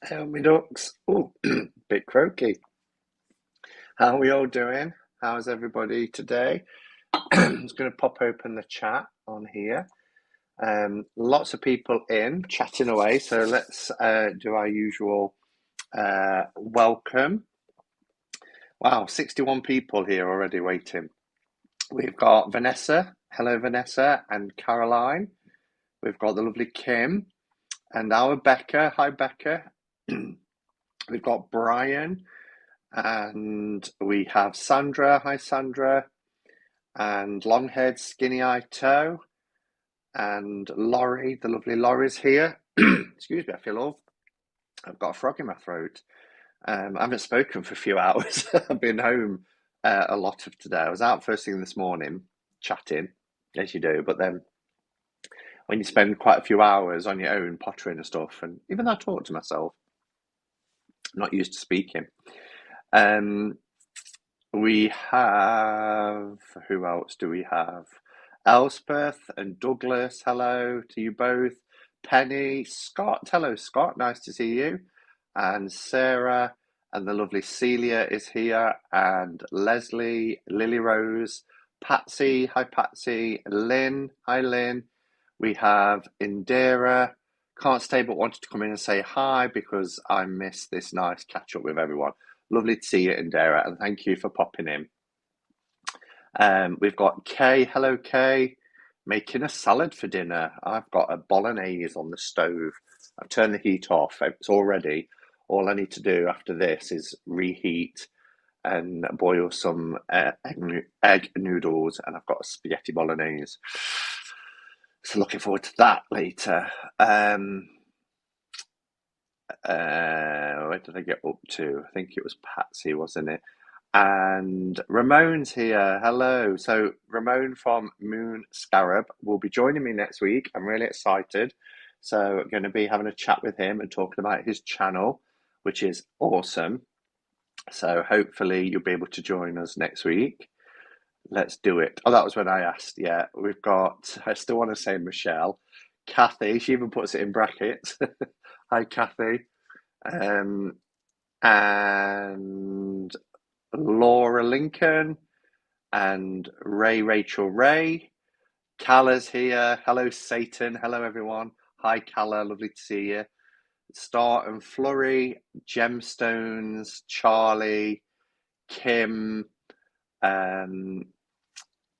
Help me ducks. Oh, bit croaky. How are we all doing? How's everybody today? I'm just going to pop open the chat on here. Lots of people in chatting away, so let's do our usual welcome. Wow, 61 people here already waiting. We've got Vanessa. Hello, Vanessa, and Caroline. We've got the lovely Kim and our Becca. Hi, Becca. We've got Brian. And we have Sandra. Hi, Sandra. And long-haired, skinny-eyed toe. And Laurie, the lovely Laurie's here. Excuse me, I feel all. I've got a frog in my throat. I haven't spoken for a few hours. I've been home a lot of today. I was out first thing this morning, chatting, as you do. But then when you spend quite a few hours on your own, pottering and stuff, and even though I talk to myself, I'm not used to speaking. We have, who else do we have? Elspeth and Douglas, hello to you both. Penny, Scott, hello Scott, nice to see you. And Sarah and the lovely Celia is here. And Leslie, Lily Rose, Patsy, hi Patsy. Lynn, hi Lynn. We have Indira, can't stay but wanted to come in and say hi because I missed this nice catch up with everyone. Lovely to see you, Indira, and thank you for popping in. We've got Kay. Hello, Kay. Making a salad for dinner. I've got a bolognese on the stove. I've turned the heat off. It's all ready. All I need to do after this is reheat and boil some egg noodles, and I've got a spaghetti bolognese. So looking forward to that later. Where did I get up to? I think it was Patsy, wasn't it? And Ramon's here. Hello. So Ramon from Moon Scarab will be joining me next week. I'm really excited. So I'm going to be having a chat with him and talking about his channel, which is awesome. So hopefully you'll be able to join us next week. Let's do it. Oh, that was when I asked. Yeah, we've got, I still want to say Michelle. Kathy, she even puts it in brackets. Hi, Kathy. And Laura Lincoln and Rachel Ray. Calla's here. Hello, Satan. Hello, everyone. Hi, Calla. Lovely to see you. Star and Flurry, Gemstones, Charlie, Kim,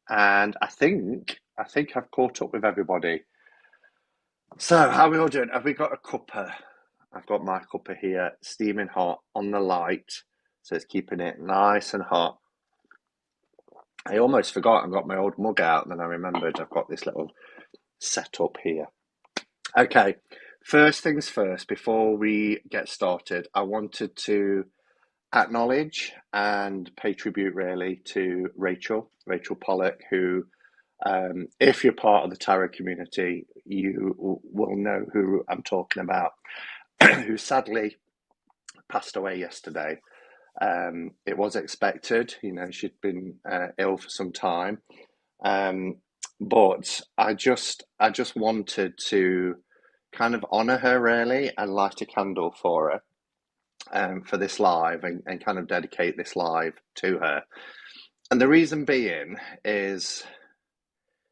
and I think I've caught up with everybody. So, how are we all doing? Have we got a cuppa? I've got my cuppa here, steaming hot on the light, so it's keeping it nice and hot. I almost forgot I got my old mug out, and then I remembered I've got this little setup here. Okay, first things first, before we get started, I wanted to acknowledge and pay tribute really to Rachel Pollack, who, if you're part of the tarot community, you will know who I'm talking about, who sadly passed away yesterday. It was expected, she'd been ill for some time, but I just wanted to kind of honour her really and light a candle for her for this live and kind of dedicate this live to her. And the reason being is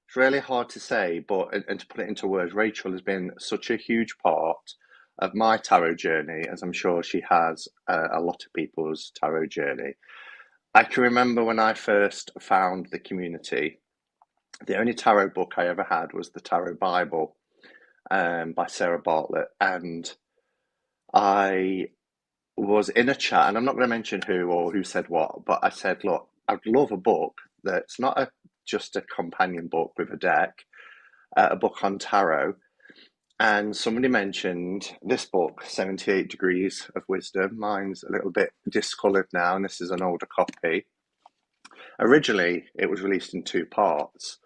it's really hard to say, but and to put it into words, Rachel has been such a huge part of my tarot journey, as I'm sure she has a lot of people's tarot journey. I can remember when I first found the community, the only tarot book I ever had was the Tarot Bible by Sarah Bartlett, and I was in a chat, and I'm not going to mention who or who said what, but I said, look, I'd love a book that's not just a companion book with a deck, a book on tarot. And somebody mentioned this book, 78 Degrees of Wisdom. Mine's a little bit discoloured now, and this is an older copy. Originally, it was released in two parts.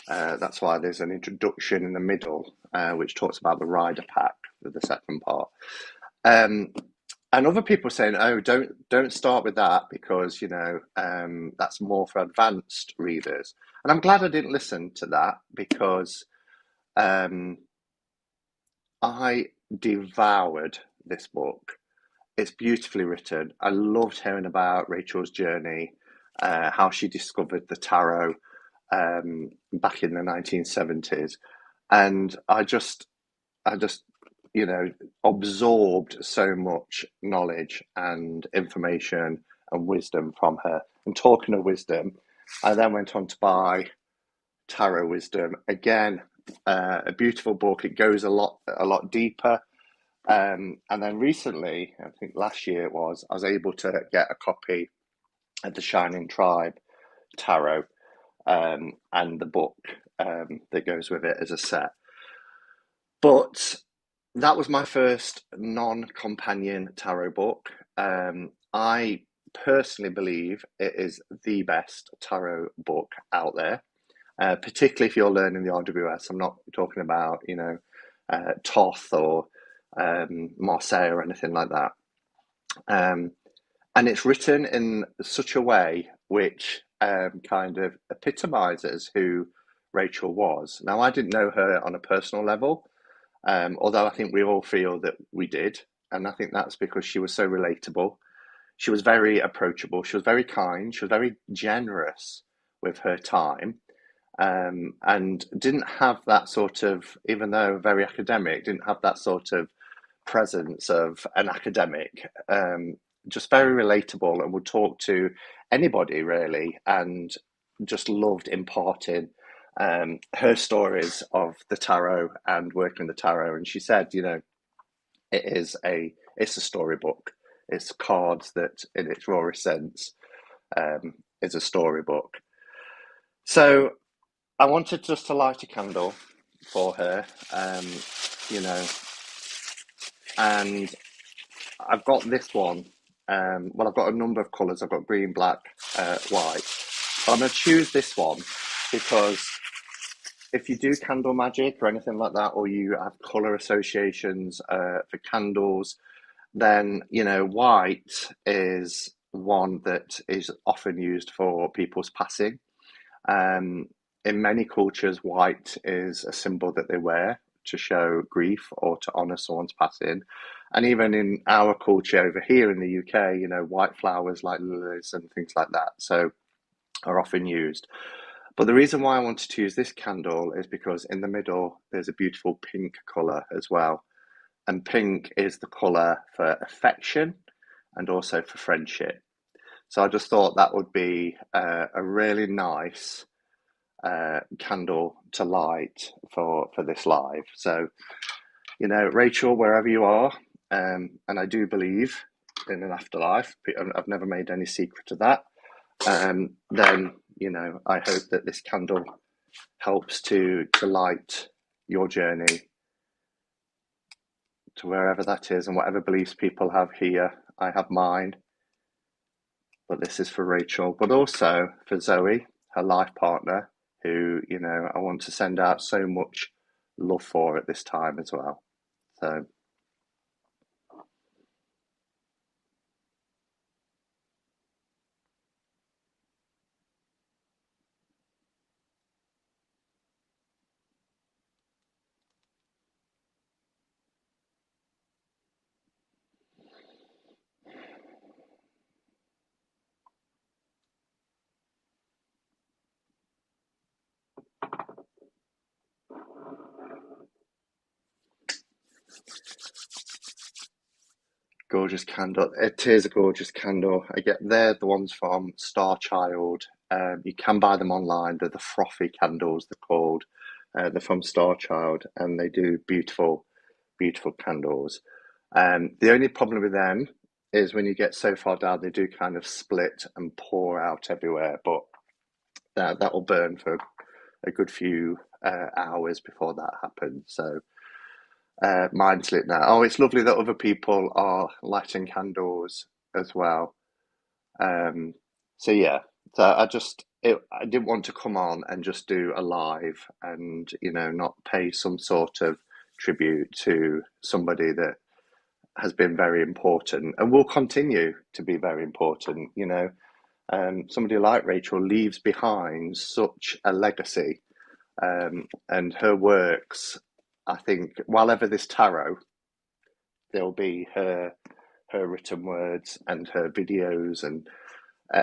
That's why there's an introduction in the middle, which talks about the rider pack for the second part. And other people saying, "Oh, don't start with that because that's more for advanced readers." And I'm glad I didn't listen to that because I devoured this book. it's beautifully written. I loved hearing about Rachel's journey, how she discovered the tarot back in the 1970s, and I just, you know, absorbed so much knowledge and information and wisdom from her. And talking of wisdom, I then went on to buy Tarot Wisdom again, a beautiful book. It goes a lot deeper. And then recently, I think last year it was, I was able to get a copy of the Shining Tribe Tarot, and the book that goes with it as a set. But that was my first non-companion tarot book. I personally believe it is the best tarot book out there, particularly if you're learning the RWS. I'm not talking about, Toth or Marseille or anything like that. And it's written in such a way which kind of epitomizes who Rachel was. Now, I didn't know her on a personal level, although I think we all feel that we did. And I think that's because she was so relatable. She was very approachable. She was very kind. She was very generous with her time, and didn't have that sort of, even though very academic, didn't have that sort of presence of an academic. Just very relatable and would talk to anybody really, and just loved imparting her stories of the tarot and working the tarot. And she said, it's a storybook. It's cards that, in its rawest sense, is a storybook. So I wanted just to light a candle for her, you know, and I've got this one. Well, I've got a number of colours. I've got green, black, white. But I'm going to choose this one because if you do candle magic or anything like that, or you have colour associations for candles, then, white is one that is often used for people's passing. In many cultures, white is a symbol that they wear to show grief or to honour someone's passing. And even in our culture over here in the UK, white flowers like lilies and things like that are often used. But the reason why I wanted to use this candle is because in the middle there's a beautiful pink colour as well. And pink is the colour for affection and also for friendship. So I just thought that would be a really nice candle to light for this live. So, Rachel, wherever you are, and I do believe in an afterlife, I've never made any secret of that, then, I hope that this candle helps to light your journey to wherever that is, and whatever beliefs people have here. I have mine, but this is for Rachel, but also for Zoe, her life partner, who, I want to send out so much love for at this time as well. So gorgeous candle. It is a gorgeous candle. They're the ones from Star Child. You can buy them online. They're the frothy candles, they're called. They're from Star Child, and they do beautiful, beautiful candles. The only problem with them is when you get so far down, they do kind of split and pour out everywhere. But that will burn for a good few hours before that happens. So mine's lit now. Oh, it's lovely that other people are lighting candles as well. Um, so yeah, so I didn't want to come on and just do a live and not pay some sort of tribute to somebody that has been very important and will continue to be very important. Somebody like Rachel leaves behind such a legacy, and her works. I think while ever this tarot, there'll be her her written words and her videos and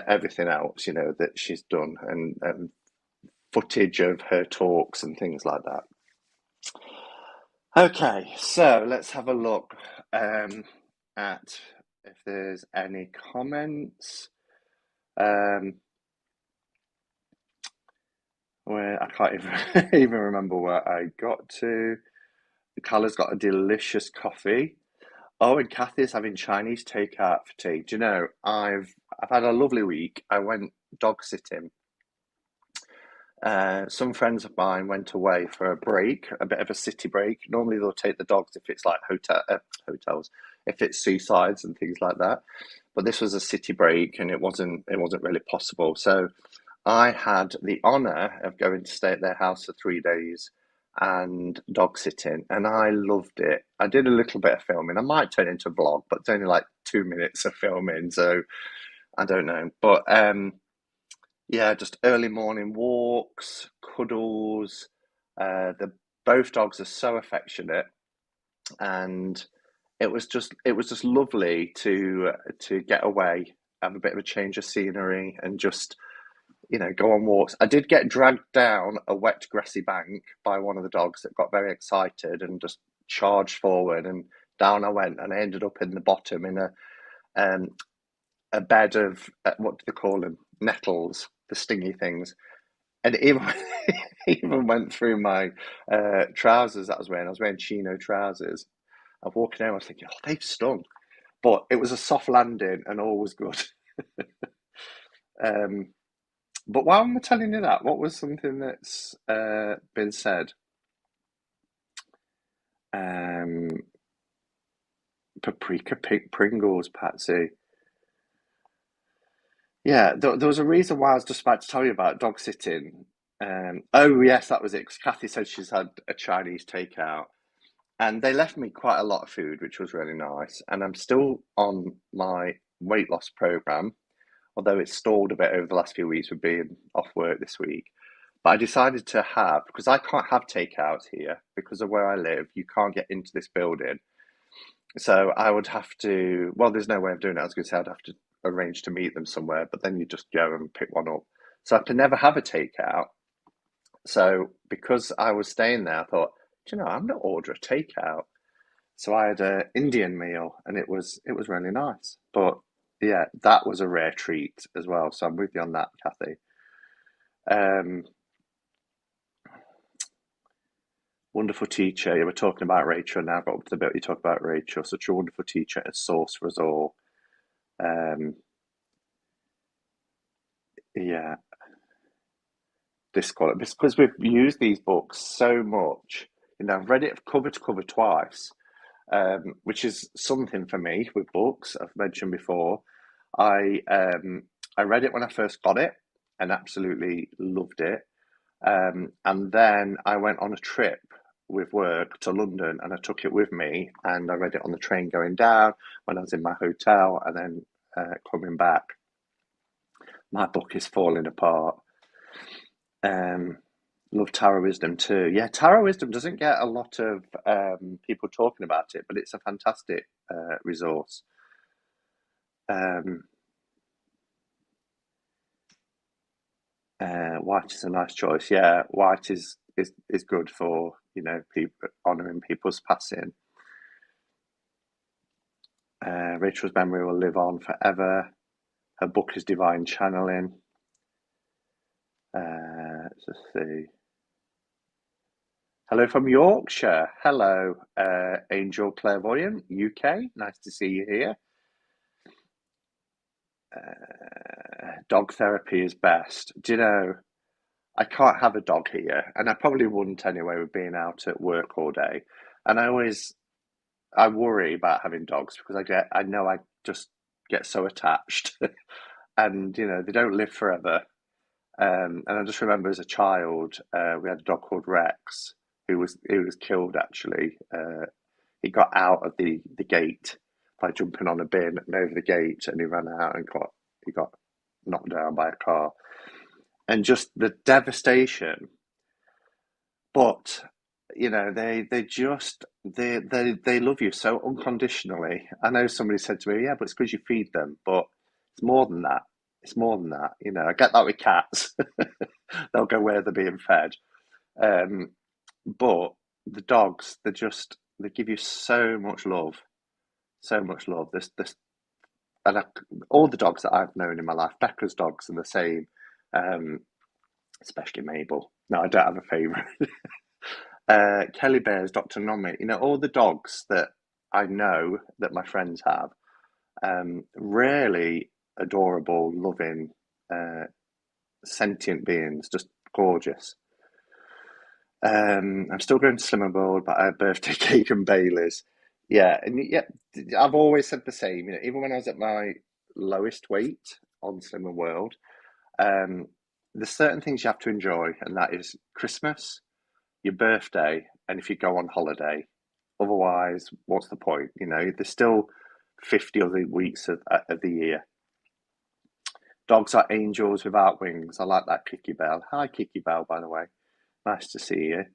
everything else, that she's done, and footage of her talks and things like that. Okay, so let's have a look at if there's any comments. Where I can't even even remember where I got to. Carla's got a delicious coffee. Oh, and Kathy's having Chinese takeout for tea. Do you know, I've had a lovely week. I went dog sitting. Some friends of mine went away for a break, a bit of a city break. Normally they'll take the dogs if it's like hotels, if it's seasides and things like that. But this was a city break, and it wasn't really possible. So I had the honour of going to stay at their house for 3 days and dog sitting, and I loved it. I did a little bit of filming. I might turn it into a vlog, but it's only like 2 minutes of filming, so I don't know. But yeah, just early morning walks, cuddles. The both dogs are so affectionate, and it was just lovely to get away, have a bit of a change of scenery, and just go on walks. I did get dragged down a wet grassy bank by one of the dogs that got very excited and just charged forward, and down I went, and I ended up in the bottom in um, a bed of what do they call them? Nettles, the stingy things. And it even even went through my trousers that I was wearing. I was wearing chino trousers. I was walking out, I was thinking, oh, they've stung. But it was a soft landing and all was good. Um, but while I'm telling you that, what was something that's been said? Um, Paprika Pringles, Patsy. Yeah, there was a reason why I was just about to tell you about dog sitting. Oh, yes, that was it. 'Cause Kathy said she's had a Chinese takeout, and they left me quite a lot of food, which was really nice. And I'm still on my weight loss program, although it's stalled a bit over the last few weeks with being off work this week. But I decided to have, because I can't have takeout here because of where I live, you can't get into this building. So I would have to, well, there's no way of doing it. I was going to say I'd have to arrange to meet them somewhere, but then you just go and pick one up. So I could never have a takeout. So because I was staying there, I thought, do you know, I'm going to order a takeout. So I had an Indian meal, and it was really nice. But yeah, that was a rare treat as well. So I'm with you on that, Kathy. Um, Wonderful teacher. You were talking about Rachel, and now I've got up to the bit you talk about Rachel. Such a wonderful teacher and source for us all. Um, yeah, Discord, because we've used these books so much. I've read it cover to cover twice, which is something for me with books. I've mentioned before. I read it when I first got it and absolutely loved it. And then I went on a trip with work to London, and I took it with me, and I read it on the train going down, when I was in my hotel, and then coming back. My book is falling apart. Um, Love Tower Wisdom too. Yeah, Tower Wisdom doesn't get a lot of people talking about it, but it's a fantastic resource. Um, White is a nice choice. Yeah, white is good for people honouring people's passing. Rachel's memory will live on forever. Her book is divine channeling. Let's see. Hello from Yorkshire. Hello, Angel Clairvoyant, UK. Nice to see you here. Dog therapy is best. Do you know, I can't have a dog here, and I probably wouldn't anyway with being out at work all day. And I worry about having dogs because I know I just get so attached, and they don't live forever. And I just remember as a child, we had a dog called Rex, who was killed actually. He got out of the gate by jumping on a bin and over the gate, and he ran out and he got knocked down by a car, and just the devastation. But they just they love you so unconditionally. I know somebody said to me, "Yeah, but it's because you feed them," but it's more than that. It's more than that. You know, I get that with cats. They'll go where they're being fed. Um, but the dogs, they give you so much love, so much love. This, and all the dogs that I've known in my life, Becca's dogs are the same. Um, especially Mabel. No, I don't have a favourite. Kelly Bears, Dr. Nomi, all the dogs that I know that my friends have, really adorable, loving, uh, sentient beings, just gorgeous. I'm still going to Slimming World, but I have birthday cake and Baileys. Yeah, and yeah, I've always said the same. Even when I was at my lowest weight on Slimming World, um, there's certain things you have to enjoy, and that is Christmas, your birthday, and if you go on holiday. Otherwise, what's the point? There's still 50 other weeks of the year. Dogs are angels without wings. I like that, Kiki Bell. Hi, Kiki Bell, by the way. Nice to see you.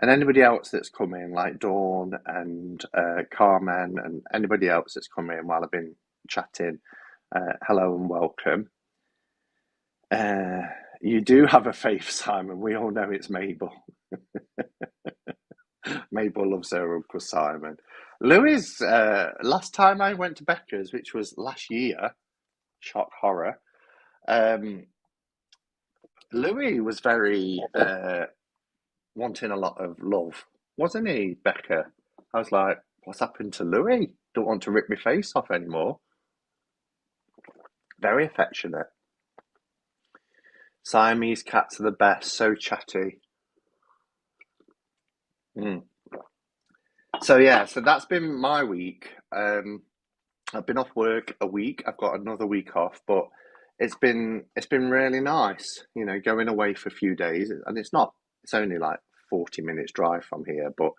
And anybody else that's come in, like Dawn and Carmen, and anybody else that's come in while I've been chatting, hello and welcome. Uh, you do have a faith, Simon. We all know it's Mabel. Mabel loves her Uncle Simon. Louis, last time I went to Becca's, which was last year, shock horror, um, Louis was very wanting a lot of love, wasn't he, Becca? I was like, what's happened to Louis? Don't want to rip my face off anymore. Very affectionate. Siamese cats are the best, so chatty. Mm. So yeah, so that's been my week. I've been off work a week. I've got another week off, but it's been really nice, going away for a few days. And it's only like 40 minutes drive from here, but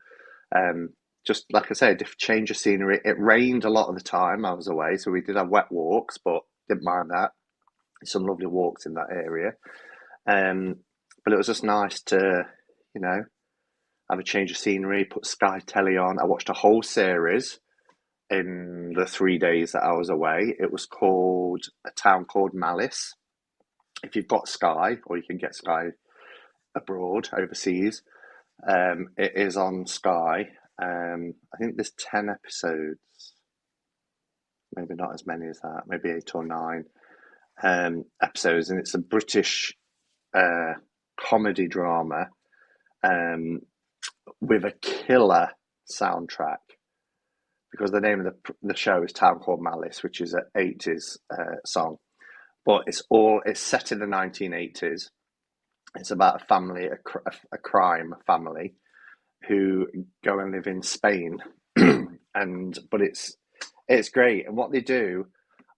um, just like I said, change of scenery. It rained a lot of the time I was away, so we did have wet walks, but didn't mind that. Some lovely walks in that area. Um, but it was just nice to, you know, have a change of scenery, put Sky Telly on. I watched a whole series in the 3 days that I was away. It was called A Town Called Malice. If you've got Sky, or you can get Sky abroad, overseas, it is on Sky. I think there's 10 episodes, maybe not as many as that, maybe 8 or 9 episodes, and it's a British uh, comedy drama um, with a killer soundtrack. Because the name of the show is Town Called Malice, which is an 80s song, but it's set in the 1980s. It's about a family, a crime family, who go and live in Spain, but it's great. And what they do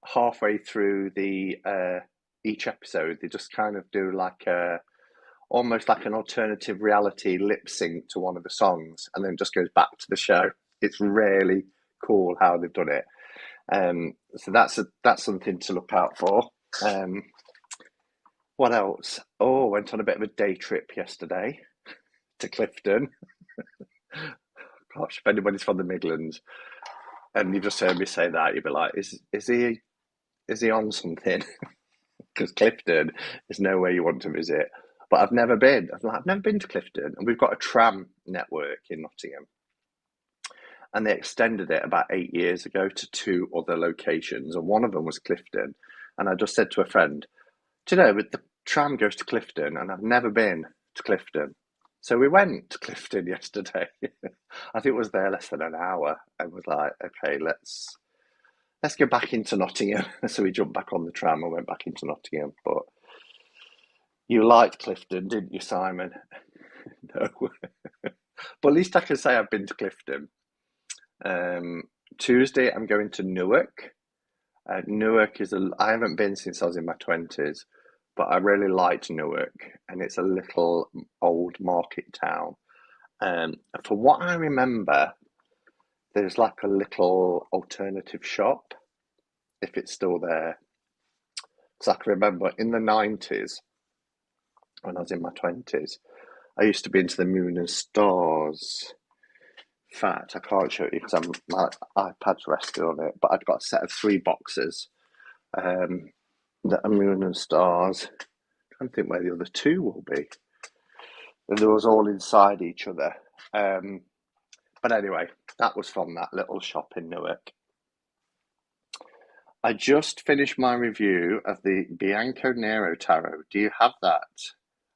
halfway through the each episode, they just kind of do like almost like an alternative reality lip sync to one of the songs, and then just goes back to the show. It's really cool how they've done it. So that's something to look out for. Um, what else? Oh, went on a bit of a day trip yesterday to Clifton. Gosh, if anybody's from the Midlands and you've just heard me say that, you'd be like, is he on something? Because Clifton is nowhere you want to visit. But I've never been. I've never been to Clifton, and we've got a tram network in Nottingham, and they extended it about 8 years ago to 2 other locations, and one of them was Clifton. And I just said to a friend, "Do you know, but the tram goes to Clifton, and I've never been to Clifton." So we went to Clifton yesterday. I think it was there less than an hour, and was like, "Okay, let's go back into Nottingham." So we jumped back on the tram and went back into Nottingham. But you liked Clifton, didn't you, Simon? No. But at least I can say I've been to Clifton. Um, Tuesday, I'm going to Newark. Newark I haven't been since I was in my 20s, but I really liked Newark, and it's a little old market town. From what I remember, there's like a little alternative shop, if it's still there. Because I can remember in the 90s, when I was in my 20s, I used to be into the Moon and Stars In fact, I can't show you because my iPad's resting on it. But I've got a set of 3 boxes um, that are Moon and Stars. I don't think where the other 2 will be. And they was all inside each other. But anyway, that was from that little shop in Newark. I just finished my review of the Bianco Nero Tarot. Do you have that?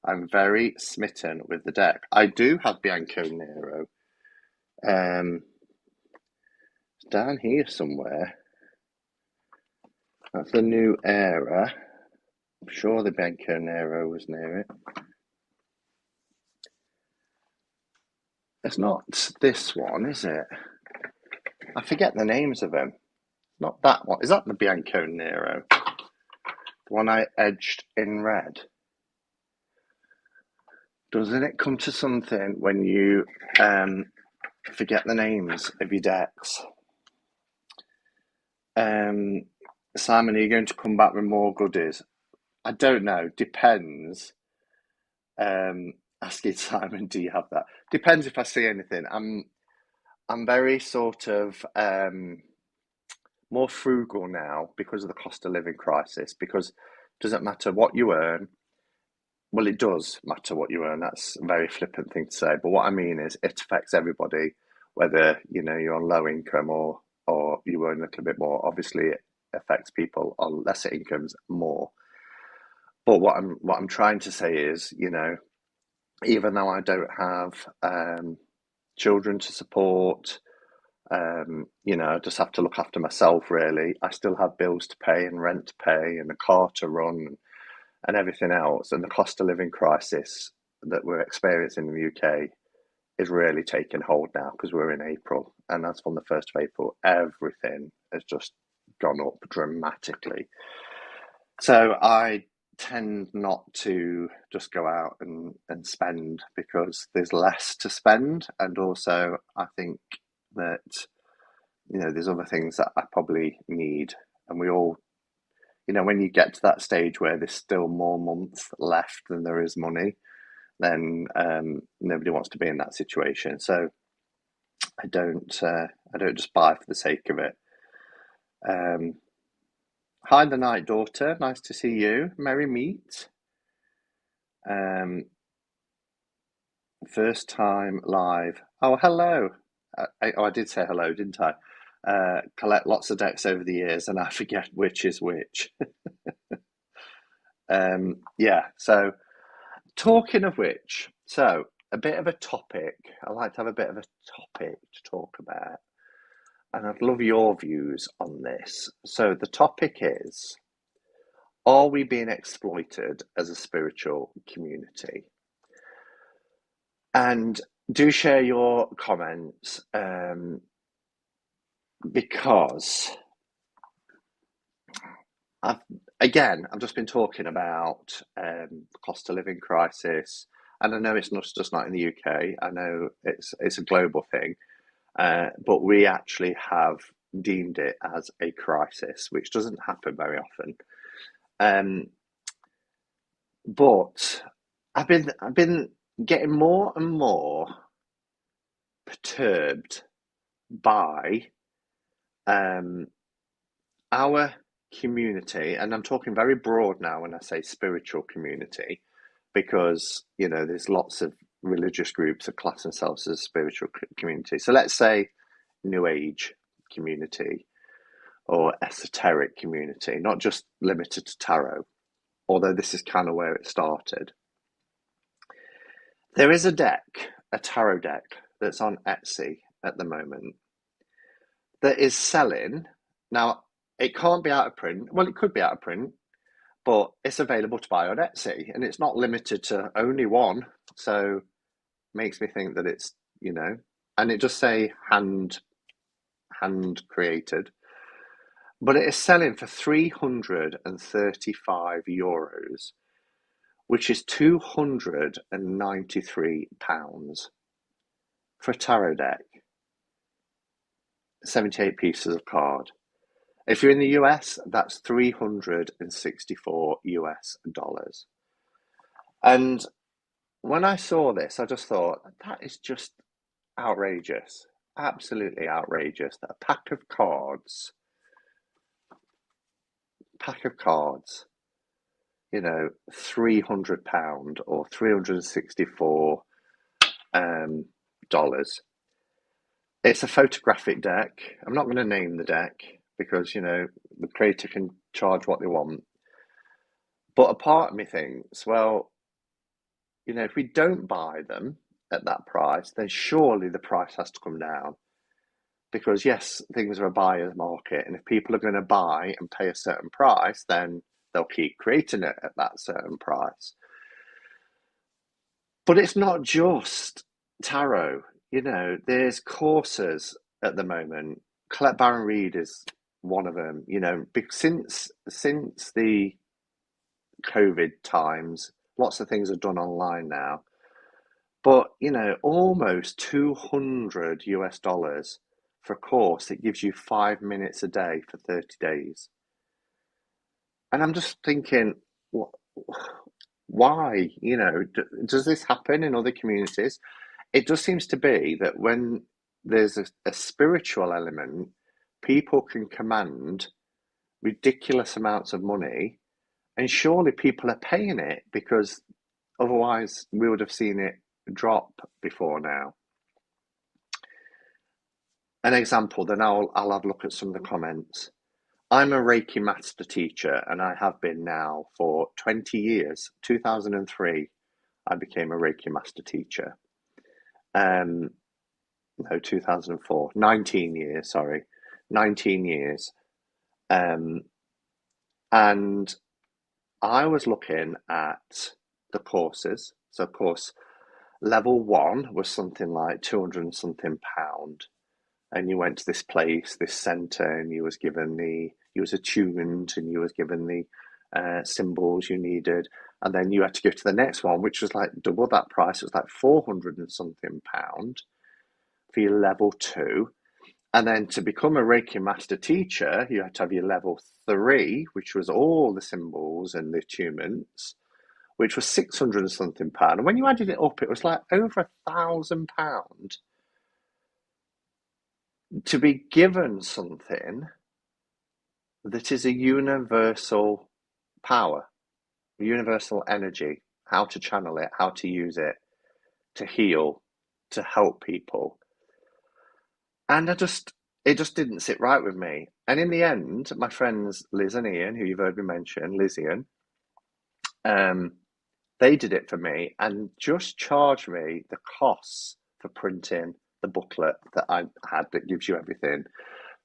I'm very smitten with the deck. I do have Bianco Nero. Down here somewhere. That's the New Era. I'm sure the Bianco Nero was near it. It's not this one, is it? I forget the names of them. Not that one. Is that the Bianco Nero? The one I edged in red? Doesn't it come to something when you forget the names of your decks? Simon, are you going to come back with more goodies? I don't know. Depends. Asking Simon, do you have that? Depends if I see anything. I'm very sort of more frugal now because of the cost of living crisis. Because it doesn't matter what you earn. Well, it does matter what you earn. That's a very flippant thing to say. But what I mean is, it affects everybody, whether you're on low income or you earn a little bit more. Obviously, it affects people on lesser incomes more. But what I'm trying to say is, even though I don't have children to support, I just have to look after myself, really. I still have bills to pay and rent to pay and a car to run and everything else. And the cost of living crisis that we're experiencing in the UK is really taking hold now because we're in April. And that's from the 1st of April. Everything has just gone up dramatically. So I tend not to just go out and spend because there's less to spend. And also, I think that, there's other things that I probably need. And we all, when you get to that stage where there's still more months left than there is money, then nobody wants to be in that situation. So I don't just buy for the sake of it. Hi, the night daughter. Nice to see you. Merry meet. First time live. Oh, hello. I did say hello, didn't I? Collect lots of decks over the years, and I forget which is which. Yeah. So, talking of which, so a bit of a topic. I like to have a bit of a topic to talk about, and I'd love your views on this. So the topic is: are we being exploited as a spiritual community? And do share your comments because I've just been talking about the cost of living crisis, and I know it's not just not in the UK. I know it's a global thing, but we actually have deemed it as a crisis, which doesn't happen very often. But I've been getting more and more perturbed by our community, and I'm talking very broad now when I say spiritual community, because there's lots of religious groups that class themselves as a spiritual community. So let's say New Age community or esoteric community, not just limited to tarot, although this is kind of where it started. There is a tarot deck that's on Etsy at the moment that is selling. Now, it can't be out of print. Well, it could be out of print, but it's available to buy on Etsy, and it's not limited to only one. So makes me think that it's, and it just say hand created, but it is selling for €335, which is £293 for a tarot deck. 78 pieces of card. If you're in the US, that's $364. And when I saw this, I just thought, that is just outrageous. absolutely outrageous that a pack of cards, £300 or $364 dollars. It's a photographic deck. I'm not going to name the deck because, the creator can charge what they want. But a part of me thinks, well, if we don't buy them at that price, then surely the price has to come down. Because yes, things are a buyer's market, and if people are going to buy and pay a certain price, then they'll keep creating it at that certain price. But it's not just tarot. There's courses at the moment. Colette Baron Reed is one of them. Since the COVID times, lots of things are done online now. But almost $200 for a course that gives you 5 minutes a day for 30 days. And I'm just thinking, why? Does this happen in other communities? It just seems to be that when there's a spiritual element, people can command ridiculous amounts of money, and surely people are paying it because otherwise we would have seen it drop before now. An example, then I'll have a look at some of the comments. I'm a Reiki master teacher, and I have been now for 20 years. 2003, I became a Reiki master teacher. No, 2004. 19 years, sorry. 19 years. And I was looking at the courses. So, of course, level 1 was something like 200 and something pound. And you went to this place, this centre, and you was attuned, and you was given the symbols you needed. And then you had to go to the next one, which was like double that price. It was like 400 and something pound for your level 2. And then to become a Reiki master teacher, you had to have your level 3, which was all the symbols and the attunements, which was 600 and something pound. And when you added it up, it was like over £1,000 to be given something that is a universal power, universal energy, how to channel it, how to use it, to heal, to help people. And it just didn't sit right with me. And in the end, my friends Liz and Ian, who you've heard me mention, Liz Ian, they did it for me and just charged me the costs for printing the booklet that I had that gives you everything,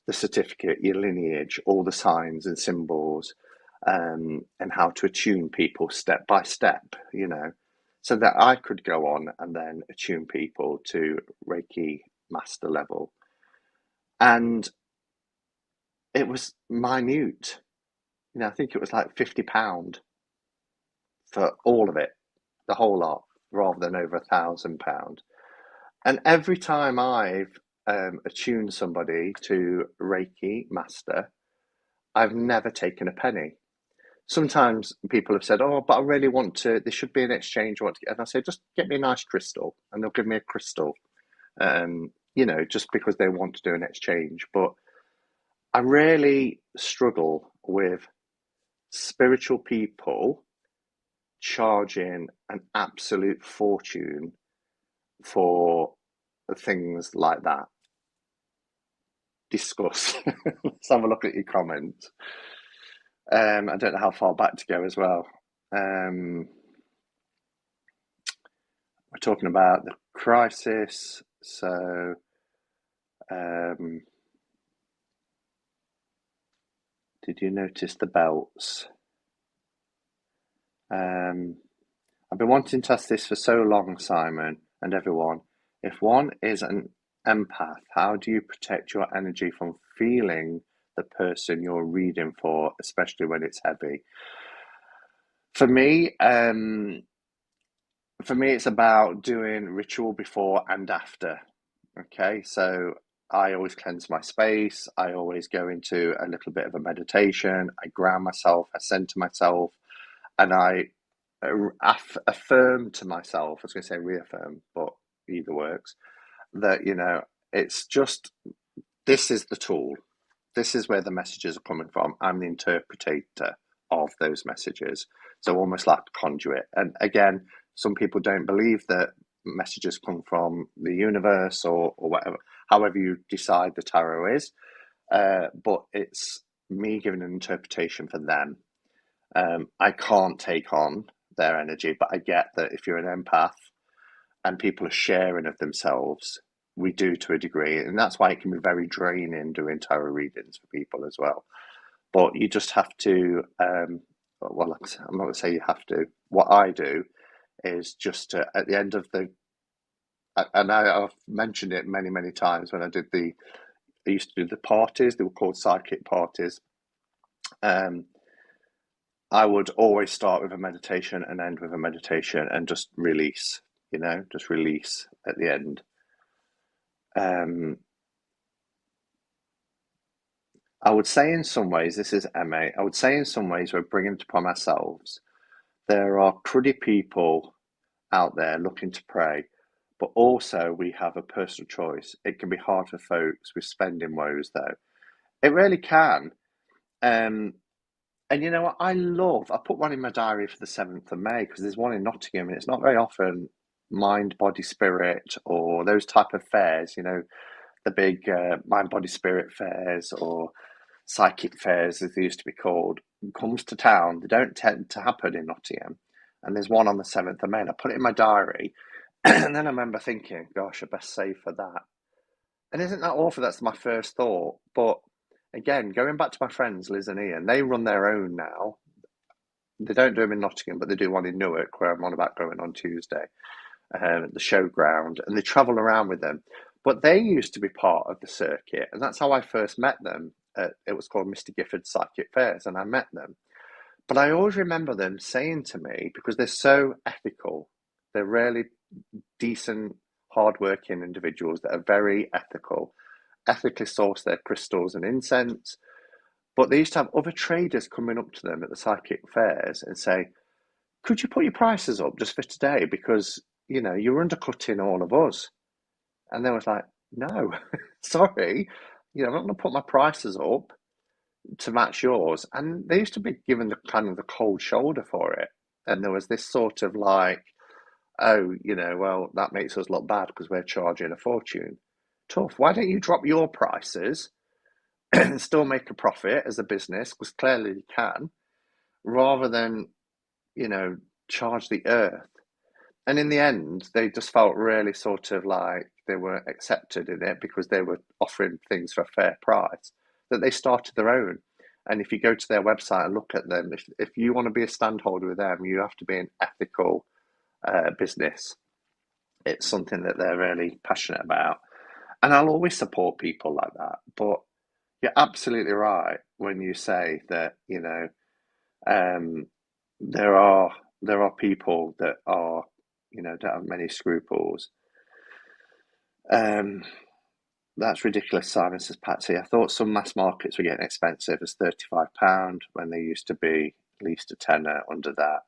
the certificate, your lineage, all the signs and symbols, and how to attune people step by step, so that I could go on and then attune people to Reiki master level. And it was minute. I think it was like £50 for all of it, the whole lot, rather than over £1,000. And every time I've attuned somebody to Reiki master, I've never taken a penny. Sometimes people have said, "Oh, but I really want to. There should be an exchange." And I say, "Just get me a nice crystal," and they'll give me a crystal. Just because they want to do an exchange. But I really struggle with spiritual people charging an absolute fortune for things like that. Discuss. Let's have a look at your comments. I don't know how far back to go as well. We're talking about the crisis. So, did you notice the belts? I've been wanting to ask this for so long, Simon, and everyone. If one is an empath, how do you protect your energy from feeling the person you're reading for, especially when it's heavy? For me, it's about doing ritual before and after. Okay, so I always cleanse my space. I always go into a little bit of a meditation. I ground myself. I center myself, and I affirm to myself. I was going to say reaffirm, but either works. That It's just, this is the tool. This is where the messages are coming from. I'm the interpreter of those messages. So almost like a conduit. And again, some people don't believe that messages come from the universe or whatever, however you decide the tarot is. But it's me giving an interpretation for them. I can't take on their energy, but I get that if you're an empath and people are sharing of themselves, we do to a degree. And that's why it can be very draining doing tarot readings for people as well. But you just have to, well, I'm not going to say you have to. What I do is just at the end of and I've mentioned it many, many times when I used to do the parties, they were called psychic parties. I would always start with a meditation and end with a meditation and just release, just release at the end. I would say in some ways, this is MA, I would say in some ways we're bringing it upon ourselves. There are cruddy people out there looking to pray, but also we have a personal choice. It can be hard for folks with spending woes, though. It really can. And you know what? I put one in my diary for the 7th of May because there's one in Nottingham, and it's not very often mind, body, spirit, or those type of fairs, the big mind, body, spirit fairs or psychic fairs, as they used to be called, comes to town. They don't tend to happen in Nottingham. And there's one on the 7th of May, and I put it in my diary. And then I remember thinking, gosh, I best save for that. And isn't that awful? That's my first thought. But again, going back to my friends, Liz and Ian, they run their own now. They don't do them in Nottingham, but they do one in Newark, where I'm on about going on Tuesday, at the showground, and they travel around with them. But they used to be part of the circuit, and that's how I first met them. It was called Mr. Gifford's Psychic Fairs, and I met them. But I always remember them saying to me, because they're so ethical, they're really decent, hardworking individuals that are very ethical, ethically source their crystals and incense. But they used to have other traders coming up to them at the psychic fairs and say, could you put your prices up just for today? Because, you're undercutting all of us. And they was like, no, sorry, I'm not going to put my prices up to match yours. And they used to be given the kind of the cold shoulder for it. And there was this sort of like, oh, well, that makes us look bad because we're charging a fortune. Tough. Why don't you drop your prices and still make a profit as a business? Because clearly you can, rather than, charge the earth. And in the end, they just felt really sort of like they were accepted in it because they were offering things for a fair price, that they started their own. And if you go to their website and look at them, if you want to be a standholder with them, you have to be an ethical business. It's something that they're really passionate about. And I'll always support people like that. But you're absolutely right when you say that, there are people that are, don't have many scruples. That's ridiculous, Simon, says Patsy. I thought some mass markets were getting expensive as £35 when they used to be at least a tenner under that.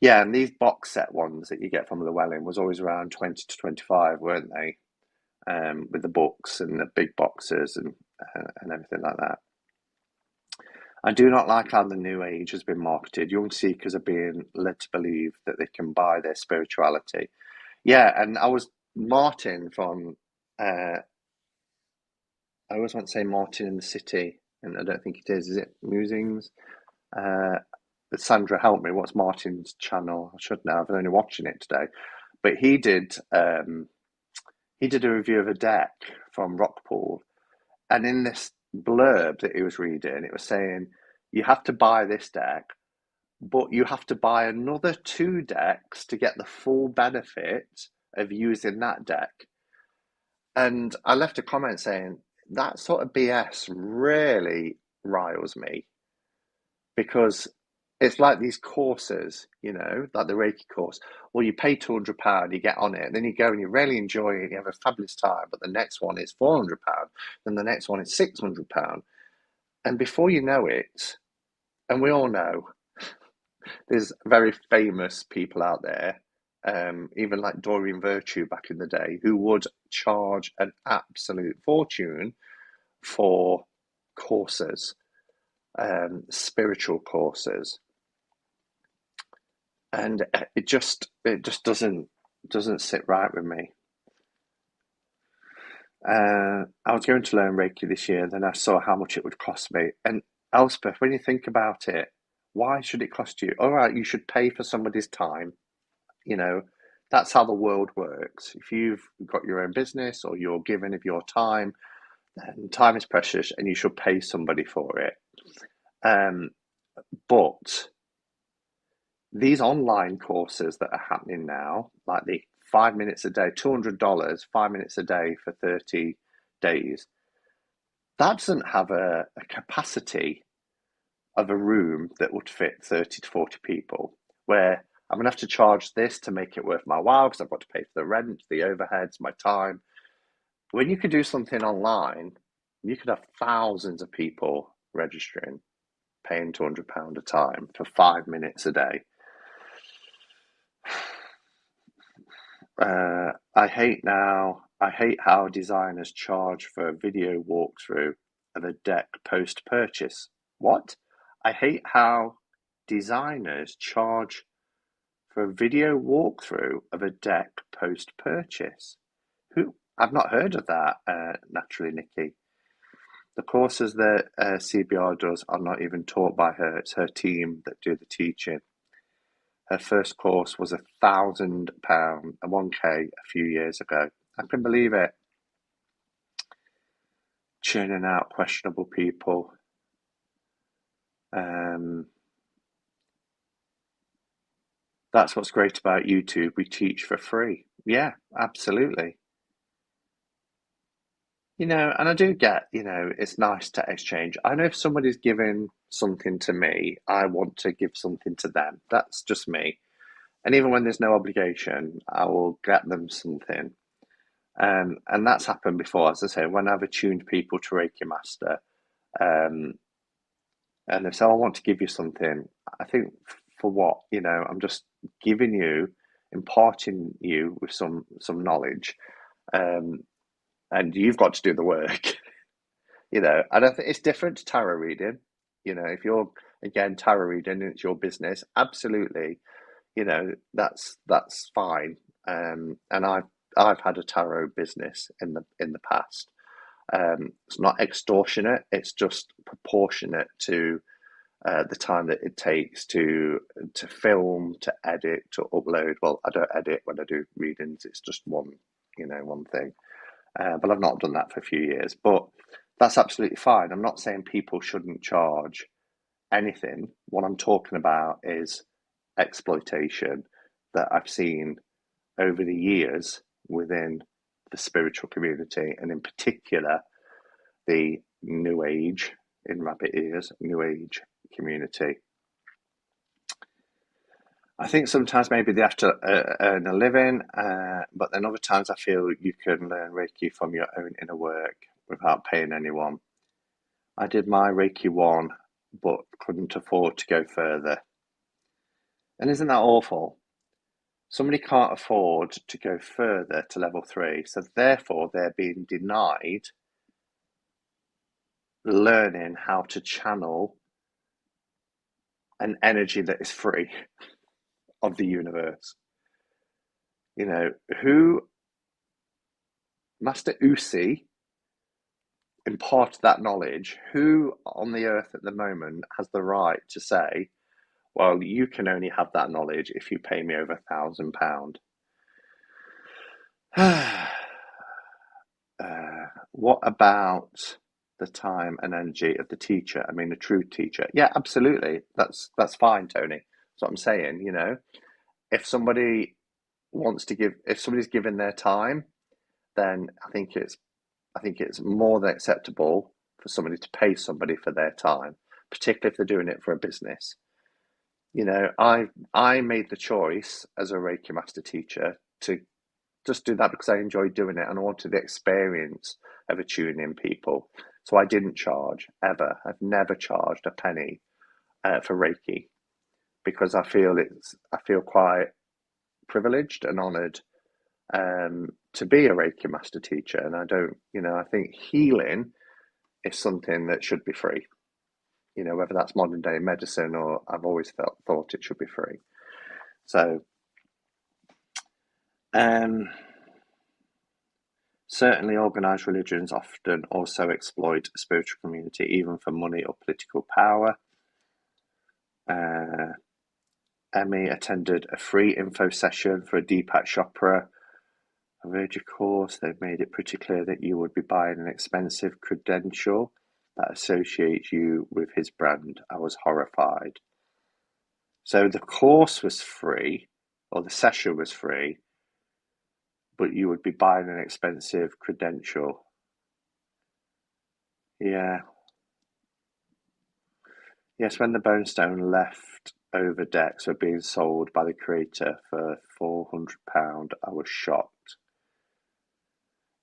Yeah, and these box set ones that you get from Llewellyn was always around 20 to 25, weren't they? With the books and the big boxes and everything like that. I do not like how the New Age has been marketed. Young seekers are being led to believe that they can buy their spirituality. Yeah, and Martin from, I always want to say Martin in the City, and I don't think it is. Is it Musings? Sandra, help me. What's Martin's channel? I should know. I'm only watching it today. But he did a review of a deck from Rockpool, and in this blurb that he was reading, it was saying you have to buy this deck, but you have to buy another 2 decks to get the full benefit of using that deck. And I left a comment saying that sort of BS really riles me, because it's like these courses, like the Reiki course. Well, you pay £200, you get on it, then you go and you really enjoy it, you have a fabulous time, but the next one is £400, then the next one is £600. And before you know it, and we all know, there's very famous people out there even like Doreen Virtue back in the day, who would charge an absolute fortune for courses, spiritual courses, and it just doesn't sit right with me. I was going to learn Reiki this year, then I saw how much it would cost me. And Elspeth, when you think about it, why should it cost you? All right, you should pay for somebody's time. You know, that's how the world works. If you've got your own business or you're given of your time, then time is precious and you should pay somebody for it. Um, but these online courses that are happening now, like the 5 minutes a day, $200, 5 minutes a day for 30 days, that doesn't have a capacity of a room that would fit 30 to 40 people, where I'm going to have to charge this to make it worth my while because I've got to pay for the rent, the overheads, my time. When you could do something online, you could have thousands of people registering, paying £200 a time for 5 minutes a day. I hate how designers charge for a video walkthrough of a deck post purchase. What? I hate how designers charge for a video walkthrough of a deck post purchase. Who? I've not heard of that, naturally, Nikki. The courses that CBR does are not even taught by her, it's her team that do the teaching. Her first course was £1,000, a 1K a few years ago. I can believe it. Churning out questionable people. That's what's great about YouTube. We teach for free. Yeah, absolutely. And I do get, it's nice to exchange. I know if somebody's giving something to me, I want to give something to them. That's just me. And even when there's no obligation, I will get them something. And that's happened before, as I say, when I've attuned people to Reiki Master, um, and they say, "Oh, I want to give you something." I think, for what? I'm just giving you, imparting you with some knowledge, um, and you've got to do the work. I don't think it's different to tarot reading. If you're again tarot reading and it's your business, absolutely, that's fine. And I've had a tarot business in the past. It's not extortionate; it's just proportionate to the time that it takes to film, to edit, to upload. Well, I don't edit when I do readings; it's just one thing. But I've not done that for a few years. But that's absolutely fine. I'm not saying people shouldn't charge anything. What I'm talking about is exploitation that I've seen over the years within the spiritual community, and in particular, the New Age, in rabbit ears, New Age community. I think sometimes maybe they have to earn a living, but then other times I feel you can learn Reiki from your own inner work without paying anyone. I did my Reiki 1, but couldn't afford to go further. And isn't that awful? Somebody can't afford to go further to level 3, so therefore they're being denied learning how to channel an energy that is free of the universe. Who Master Usi imparted that knowledge? Who on the earth at the moment has the right to say, well, you can only have that knowledge if you pay me over £1,000? What about the time and energy of the teacher? I mean, a true teacher. Yeah, absolutely. That's fine, Tony. That's what I'm saying. If somebody if somebody's given their time, then I think it's more than acceptable for somebody to pay somebody for their time, particularly if they're doing it for a business. I made the choice as a Reiki Master teacher to just do that because I enjoyed doing it and I wanted the experience of attuning people. So I didn't charge ever. I've never charged a penny for Reiki because I feel quite privileged and honoured to be a Reiki master teacher. And I don't, I think healing is something that should be free. Whether that's modern day medicine or I've always thought it should be free. So, certainly organised religions often also exploit a spiritual community, even for money or political power. Emmy attended a free info session for a Deepak Chopra Ayurveda course. They've made it pretty clear that you would be buying an expensive credential that associates you with his brand. I was horrified. So the course was free, or the session was free, but you would be buying an expensive credential. Yeah. Yes, when the Bone Stone leftover decks were being sold by the creator for £400, I was shocked.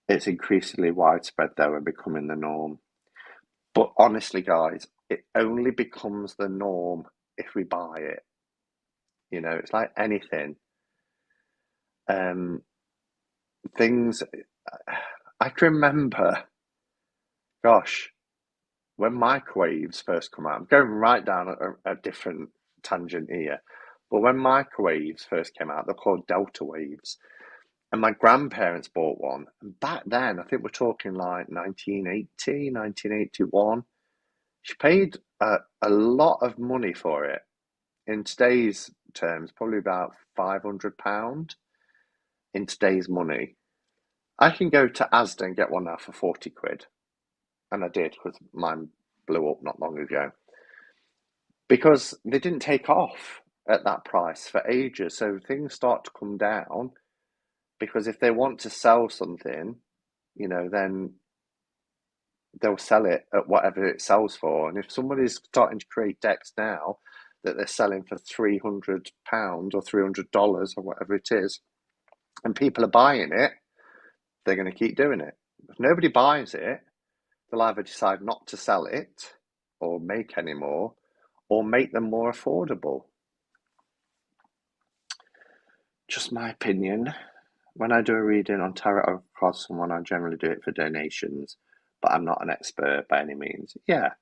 It's increasingly widespread though and becoming the norm. But honestly, guys, it only becomes the norm if we buy it. It's like anything. Things I can remember, gosh, when microwaves first come out. I'm going right down a different tangent here. But when microwaves first came out, they're called delta waves. And my grandparents bought one. And back then, I think we're talking like 1980, 1981. She paid a lot of money for it. In today's terms, probably about £500 in today's money. I can go to Asda and get one now for 40 quid. And I did, because mine blew up not long ago. Because they didn't take off at that price for ages. So things start to come down. Because if they want to sell something, then they'll sell it at whatever it sells for. And if somebody's starting to create decks now that they're selling for £300 or $300 or whatever it is, and people are buying it, they're going to keep doing it. If nobody buys it, they'll either decide not to sell it or make any more, or make them more affordable. Just my opinion. When I do a reading on tarot across someone, I generally do it for donations, but I'm not an expert by any means. Yeah.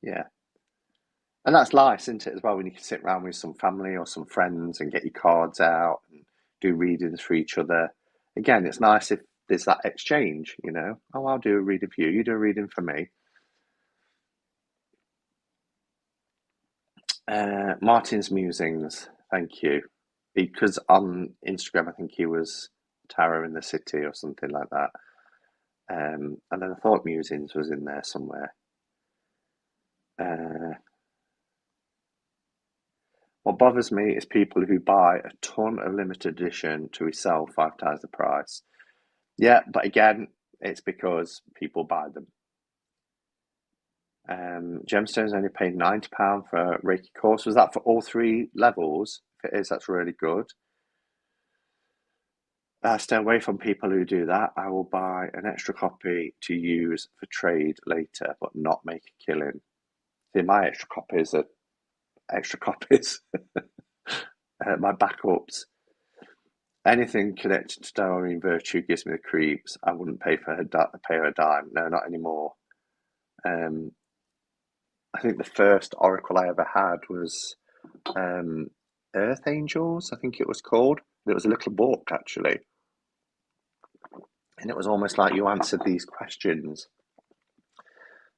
And that's nice, isn't it, as well, when you can sit around with some family or some friends and get your cards out and do readings for each other. Again, it's nice if there's that exchange, Oh, I'll do a reading for you, you do a reading for me. Martin's Musings, thank you. Because on Instagram, I think he was Tarot in the City or something like that. And then I thought Musings was in there somewhere. What bothers me is people who buy a ton of limited edition to resell 5 times the price. Yeah, but again, it's because people buy them. Gemstones only paid £90 for a Reiki course. Was that for all 3 levels? If it is, that's really good. Stay away from people who do that. I will buy an extra copy to use for trade later, but not make a killing. See, my extra copies are extra copies. My backups. Anything connected to Doreen Virtue gives me the creeps. I wouldn't pay her a dime. No, not anymore. I think the first oracle I ever had was Earth Angels, I think it was called. It was a little book, actually. And it was almost like you answered these questions.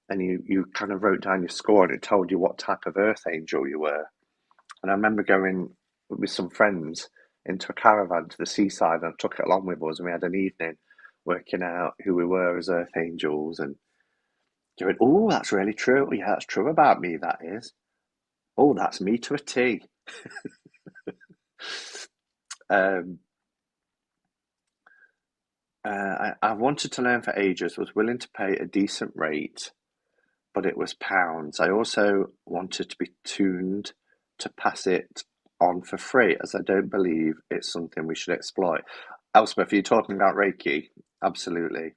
And you kind of wrote down your score and it told you what type of Earth Angel you were. And I remember going with some friends into a caravan to the seaside and I took it along with us and we had an evening working out who we were as Earth Angels and going, oh, that's really true. Yeah, that's true about me, that is. Oh, that's me to a T. I wanted to learn for ages, was willing to pay a decent rate, but it was pounds. I also wanted to be tuned to pass it on for free, as I don't believe it's something we should exploit. Elspeth, are you talking about Reiki? Absolutely.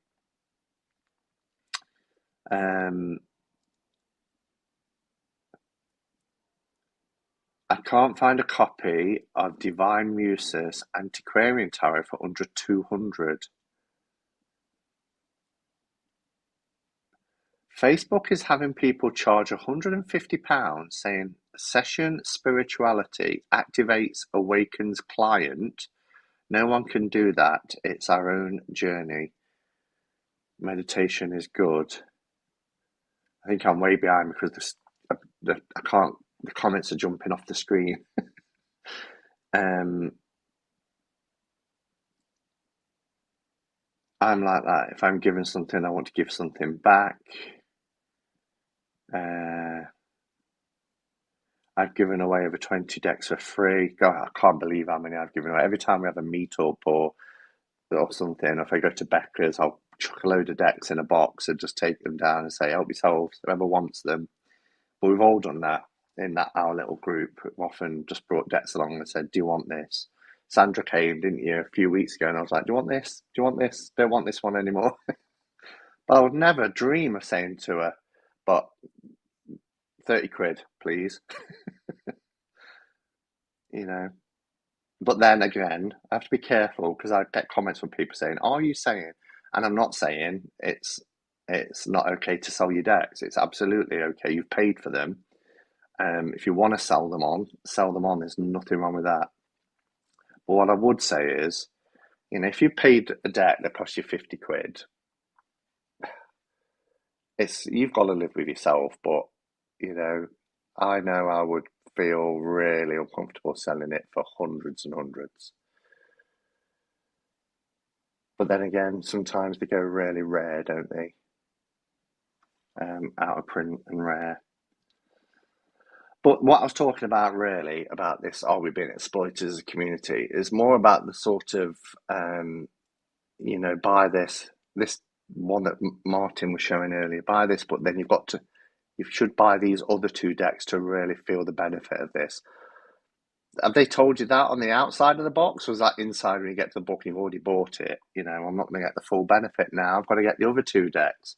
I can't find a copy of Divine Muses Antiquarian Tarot for under 200. Facebook is having people charge £150 saying session spirituality activates awakens client. No one can do that. It's our own journey. Meditation is good. I think I'm way behind because I can't. The comments are jumping off the screen. I'm like that. If I'm given something, I want to give something back. I've given away over 20 decks for free. God, I can't believe how many I've given away. Every time we have a meetup or something, if I go to Becca's, I'll chuck a load of decks in a box and just take them down and say, help yourself, whoever wants them. But we've all done that in our little group. We've often just brought decks along and said, do you want this? Sandra came, didn't you, a few weeks ago, and I was like, do you want this? Do you want this? Don't want this one anymore. But I would never dream of saying to her, but 30 quid, please. You know. But then again, I have to be careful because I get comments from people saying, are you saying? And I'm not saying it's not okay to sell your decks. It's absolutely okay. You've paid for them. If you want to sell them on, sell them on. There's nothing wrong with that. But what I would say is, if you paid a deck that cost you 50 quid, you've got to live with yourself. But, I know I would feel really uncomfortable selling it for hundreds and hundreds. But then again, sometimes they go really rare, don't they? Out of print and rare. But what I was talking about really about this, are we being exploited as a community, is more about the sort of, buy this one that Martin was showing earlier, buy this, but then you should buy these other two decks to really feel the benefit of this. Have they told you that on the outside of the box, or is that inside when you get to the book and you've already bought it? I'm not going to get the full benefit now. I've got to get the other two decks.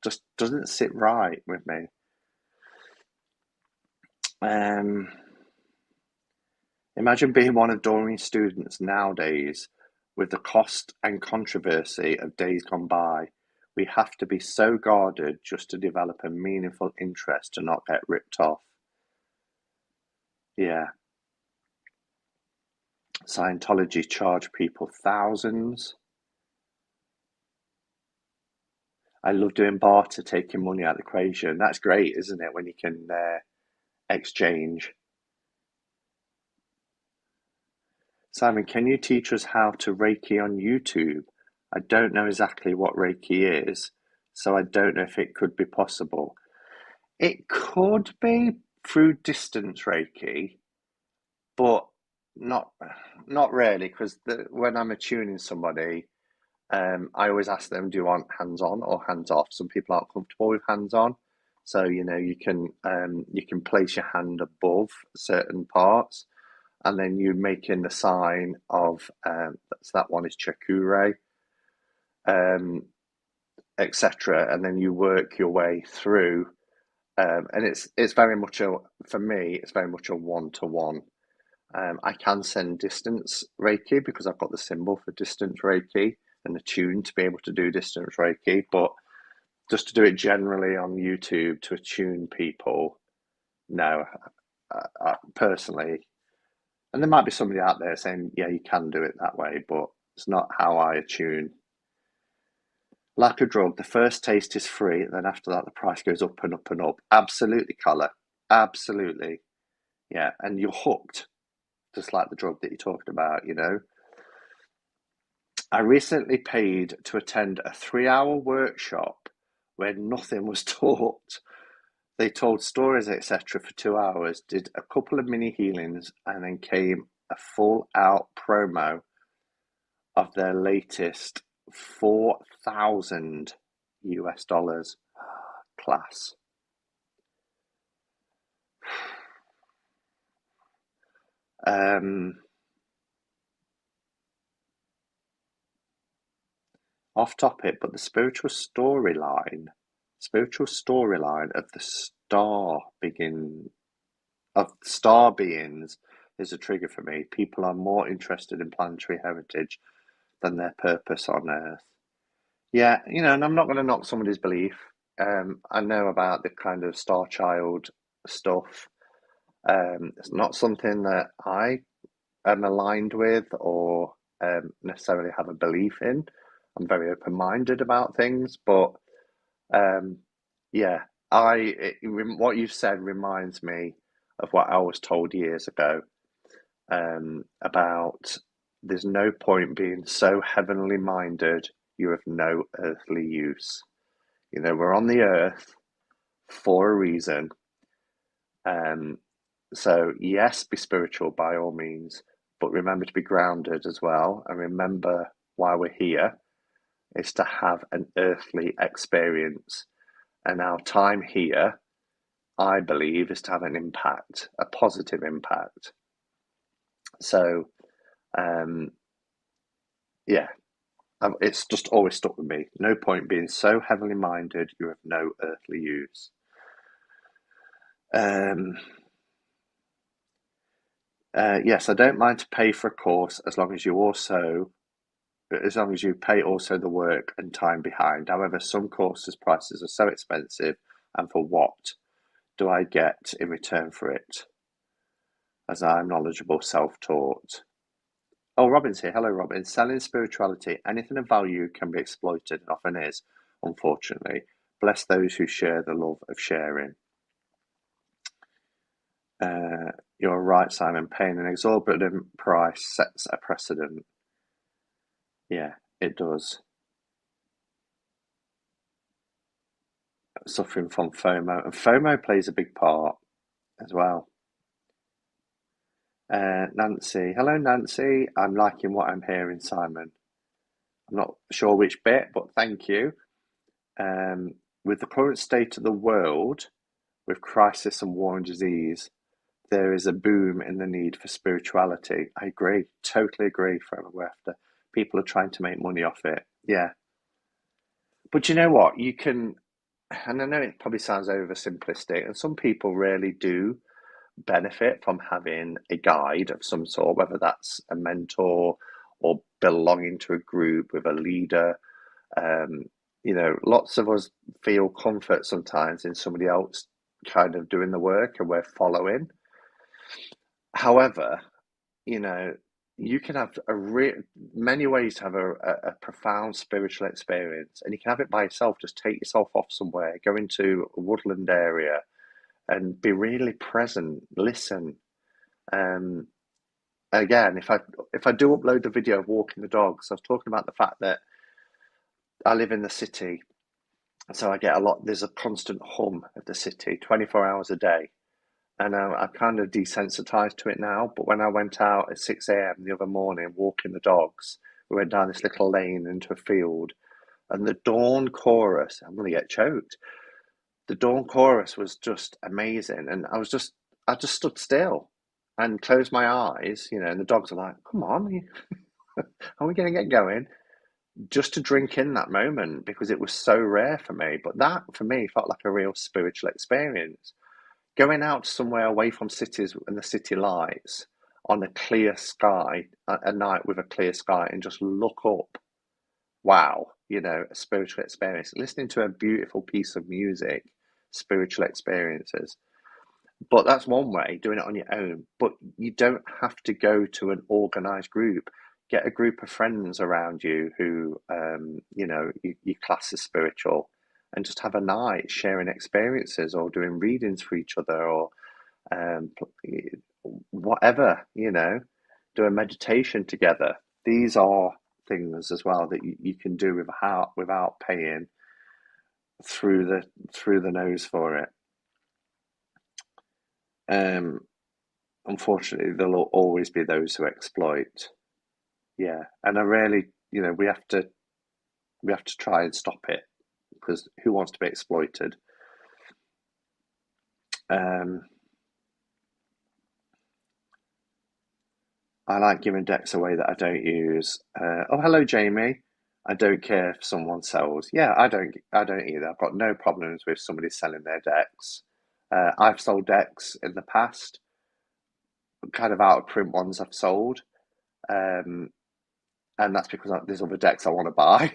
Just doesn't sit right with me. Imagine being one of Doreen's students nowadays with the cost and controversy of days gone by. We have to be so guarded just to develop a meaningful interest to not get ripped off. Yeah. Scientology charge people thousands. I love doing barter, taking money out of the equation. That's great, isn't it, when you can exchange. Simon, can you teach us how to Reiki on YouTube? I don't know exactly what Reiki is, so I don't know if it could be possible. It could be through distance Reiki, but not really, because when I'm attuning somebody, I always ask them, do you want hands-on or hands-off? Some people aren't comfortable with hands-on, so you can place your hand above certain parts, and then you make in the sign of that one is Chakure, etc. And then you work your way through, and it's very much for me, it's very much a one-to-one. I can send distance Reiki because I've got the symbol for distance Reiki and the tune to be able to do distance Reiki, but just to do it generally on YouTube to attune people, no, personally. And there might be somebody out there saying, yeah, you can do it that way, but it's not how I attune. Like a drug, the first taste is free, and then after that, the price goes up and up and up. Absolutely, colour. Absolutely. Yeah, and you're hooked, just like the drug that you're talking about, I recently paid to attend a 3-hour workshop where nothing was taught. They told stories, etc. for 2 hours, did a couple of mini healings, and then came a full-out promo of their latest 4,000 US dollars class. Off topic, but the spiritual storyline of the star begin. of star beings is a trigger for me. People are more interested in planetary heritage than their purpose on Earth. Yeah, and I'm not going to knock somebody's belief. I know about the kind of Star Child stuff. It's not something that I am aligned with or necessarily have a belief in. I'm very open-minded about things, but um, yeah, what you've said reminds me of what I was told years ago about there's no point being so heavenly minded you're of no earthly use. We're on the earth for a reason. Um, so yes, be spiritual by all means, but remember to be grounded as well, and remember why we're here is to have an earthly experience. And our time here, I believe, is to have an impact, a positive impact. So, um, yeah, it's just always stuck with me. No point being so heavenly minded, you're of no earthly use. Yes, I don't mind to pay for a course as long as you pay also the work and time behind. However, some courses prices are so expensive, and for what do I get in return for it? As I'm knowledgeable, self-taught. Oh, Robin's here. Hello, Robin. Selling spirituality, anything of value can be exploited, and often is, unfortunately. Bless those who share the love of sharing. You're right, Simon. Paying an exorbitant price sets a precedent. Yeah, it does. Suffering from FOMO, and FOMO plays a big part as well. Nancy, hello, Nancy. I'm liking what I'm hearing, Simon. I'm not sure which bit, but thank you. With the current state of the world, with crisis and war and disease, there is a boom in the need for spirituality. I agree, totally agree. Forever after, people are trying to make money off it. Yeah, but you know what? You can, and I know it probably sounds oversimplistic, and some people really do benefit from having a guide of some sort, whether that's a mentor or belonging to a group with a leader. Um, lots of us feel comfort sometimes in somebody else kind of doing the work and we're following. However, you know, you can have many ways to have a profound spiritual experience, and you can have it by yourself. Just take yourself off somewhere, go into a woodland area, and be really present. Listen. Um, Again, if I do upload the video of walking the dogs, I was talking about the fact that I live in the city, so I get a lot. There's a constant hum of the city, 24 hours a day, and I've kind of desensitized to it now. But when I went out at 6 a.m. the other morning walking the dogs, we went down this little lane into a field, and the dawn chorus. I'm going to get choked. The dawn chorus was just amazing, and I just stood still and closed my eyes, and the dogs are like, "Come on, are we going to get going?" Just to drink in that moment because it was so rare for me. But that for me felt like a real spiritual experience. Going out somewhere away from cities and the city lights on a clear sky at night with a clear sky and just look up. Wow, a spiritual experience. Listening to a beautiful piece of music, spiritual experiences. But that's one way, doing it on your own. But you don't have to go to an organized group. Get a group of friends around you who, you class as spiritual, and just have a night sharing experiences or doing readings for each other or um, whatever, do a meditation together. These are things as well that you can do without paying through the nose for it. Um, Unfortunately, there'll always be those who exploit. Yeah, and I really, we have to try and stop it because who wants to be exploited? Um, I like giving decks away that I don't use. Oh, hello, Jamie. I don't care if someone sells. Yeah, I don't. I don't either. I've got no problems with somebody selling their decks. I've sold decks in the past. kind of out of print ones I've sold. Um, and that's because there's other decks I want to buy.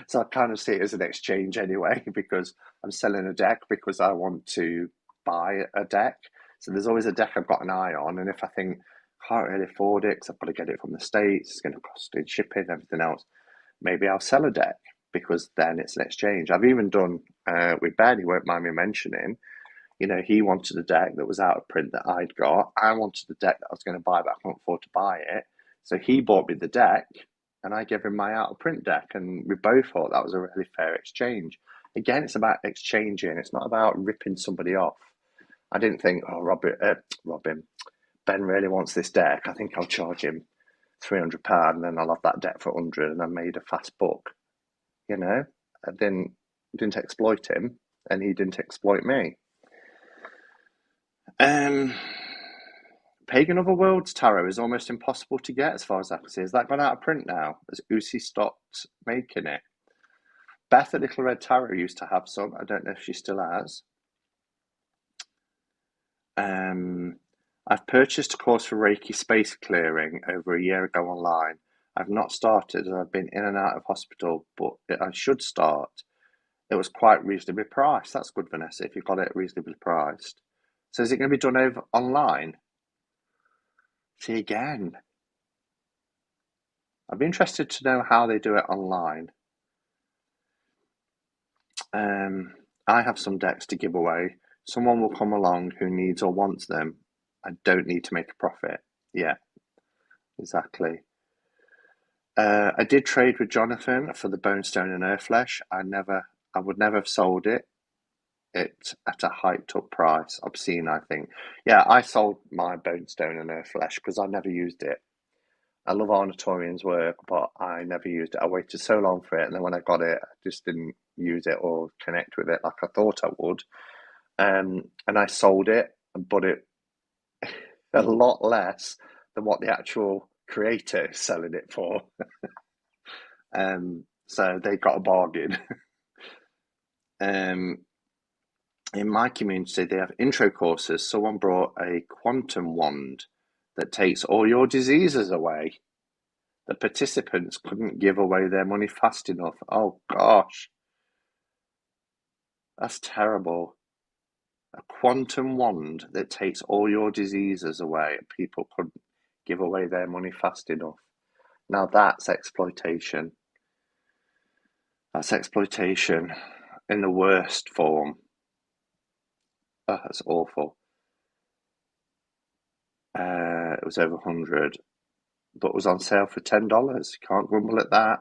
So I kind of see it as an exchange anyway, because I'm selling a deck because I want to buy a deck. So there's always a deck I've got an eye on, and if I think I can't really afford it because I've got to get it from the States, it's going to cost in shipping, everything else, maybe I'll sell a deck because then it's an exchange. I've even done with Ben, he won't mind me mentioning, he wanted a deck that was out of print that I'd got. I wanted the deck that I was going to buy, but I couldn't afford to buy it. So he bought me the deck, and I gave him my out of print deck, and we both thought that was a really fair exchange. Again, it's about exchanging. It's not about ripping somebody off. I didn't think, oh, Robin, Ben really wants this deck. I think I'll charge him £300, and then I'll have that deck for 100, and I made a fast buck. I didn't exploit him, and he didn't exploit me. Pagan Otherworlds tarot is almost impossible to get as far as I can see. Has that gone out of print now? Has Usi stopped making it? Beth at Little Red Tarot used to have some. I don't know if she still has. I've purchased a course for Reiki space clearing over a year ago online. I've not started as I've been in and out of hospital, but I should start. It was quite reasonably priced. That's good, Vanessa, if you've got it reasonably priced. So is it going to be done over online? See, again, I'd be interested to know how they do it online. I have some decks to give away. Someone will come along who needs or wants them. I don't need to make a profit. Yeah, exactly. I did trade with Jonathan for the Bone Stone and Earthflesh. I would never have sold it at a hyped up price, obscene, I think. Yeah, I sold my Bone Stone and Earthflesh because I never used it. I love Arnatorian's work, but I never used it. I waited so long for it, and then when I got it, I just didn't use it or connect with it like I thought I would. And I sold it, but it a lot less than what the actual creator is selling it for. So they got a bargain. In my community, they have intro courses. Someone brought a quantum wand that takes all your diseases away. The participants couldn't give away their money fast enough. Oh gosh, that's terrible. A quantum wand that takes all your diseases away. People couldn't give away their money fast enough. Now that's exploitation. That's exploitation in the worst form. Oh, that's awful. It was over 100, but was on sale for $10. Can't grumble at that.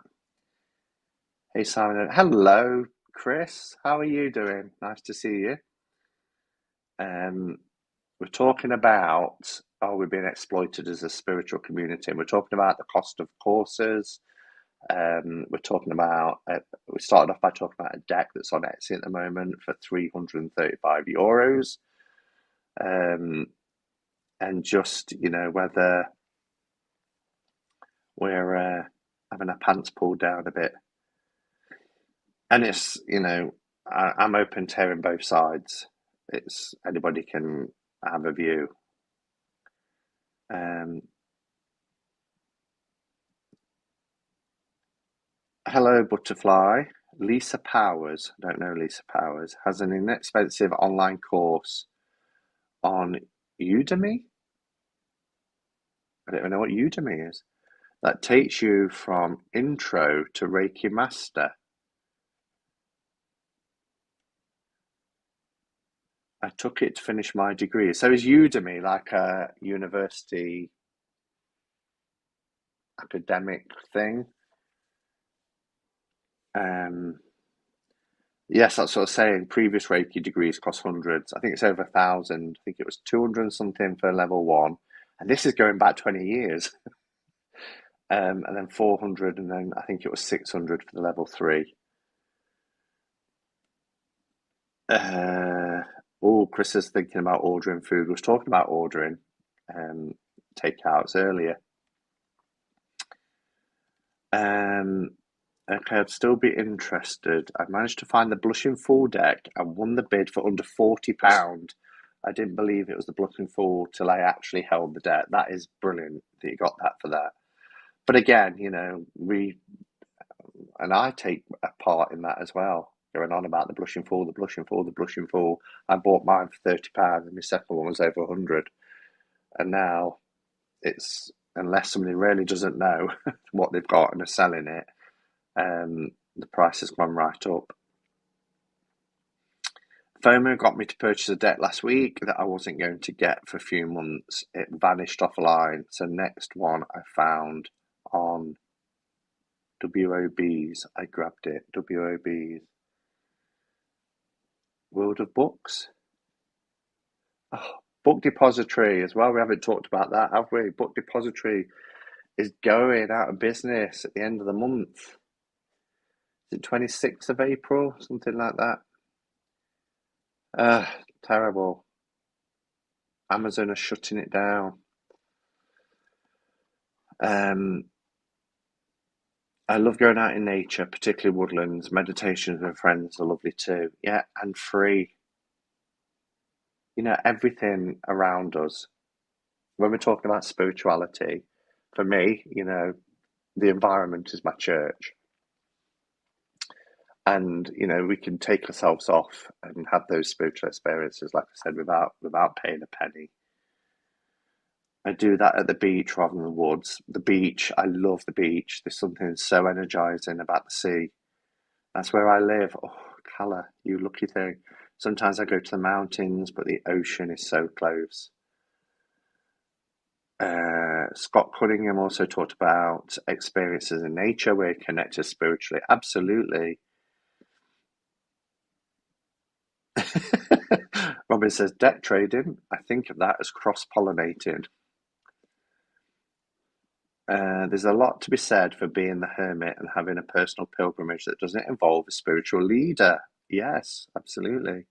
Hey Simon, hello Chris. How are you doing? Nice to see you. We're talking about we're being exploited as a spiritual community, and we're talking about the cost of courses. We're talking about we started off by talking about a deck that's on Etsy at the moment for €335, and just whether we're having our pants pulled down a bit. And it's I'm open to hearing both sides. It's anybody can have a view. Hello, Butterfly. Lisa Powers, I don't know Lisa Powers, has an inexpensive online course on Udemy. I don't even know what Udemy is. That takes you from intro to Reiki Master. I took it to finish my degree. So is Udemy like a university academic thing? Yes, that's what I was saying. Previous Reiki degrees cost hundreds. I think it's over 1,000. I think it was 200 and something for level one. And this is going back 20 years. And then 400, and then I think it was 600 for the level three. Chris is thinking about ordering food. We was talking about ordering takeouts earlier. Okay, I'd still be interested. I managed to find the Blushing Fool deck and won the bid for under £40. I didn't believe it was the Blushing Fool till I actually held the deck. That is brilliant that you got that for that. But again, I take a part in that as well. Going on about the Blushing Fool, the Blushing Fool, the Blushing Fool. I bought mine for £30, and my second one was over 100. And now it's, unless somebody really doesn't know what they've got and are selling it, the price has gone right up. FOMO got me to purchase a deck last week that I wasn't going to get for a few months. It vanished offline. So next one I found on WOBs. I grabbed it. WOBs. World of Books. Oh, Book Depository as well. We haven't talked about that, have we? Book Depository is going out of business at the end of the month. Is it 26th of April? Something like that. Terrible. Amazon are shutting it down. I love going out in nature, particularly woodlands. Meditations with friends are lovely too. Yeah, and free. Everything around us. When we're talking about spirituality, for me, the environment is my church. And, we can take ourselves off and have those spiritual experiences, like I said, without paying a penny. I do that at the beach rather than the woods. The beach, I love the beach. There's something so energizing about the sea. That's where I live. Oh, Calla, you lucky thing. Sometimes I go to the mountains, but the ocean is so close. Scott Cunningham also talked about experiences in nature where you're connected spiritually. Absolutely. Robin says, deck trading. I think of that as cross-pollinating. There's a lot to be said for being the hermit and having a personal pilgrimage that doesn't involve a spiritual leader. Yes, absolutely.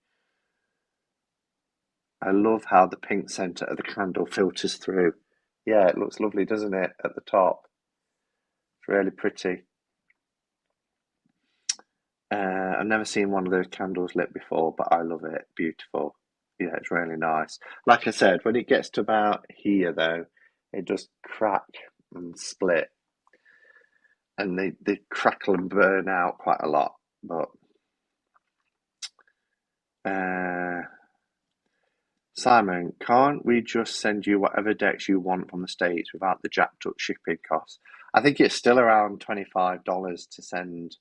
I love how the pink center of the candle filters through. Yeah, it looks lovely, doesn't it, at the top? It's really pretty. I've never seen one of those candles lit before, but I love it. Beautiful. Yeah, it's really nice. Like I said, when it gets to about here, though, it just crack and split. And they crackle and burn out quite a lot. But Simon, can't we just send you whatever decks you want from the States without the jacked up shipping costs? I think it's still around $25 to send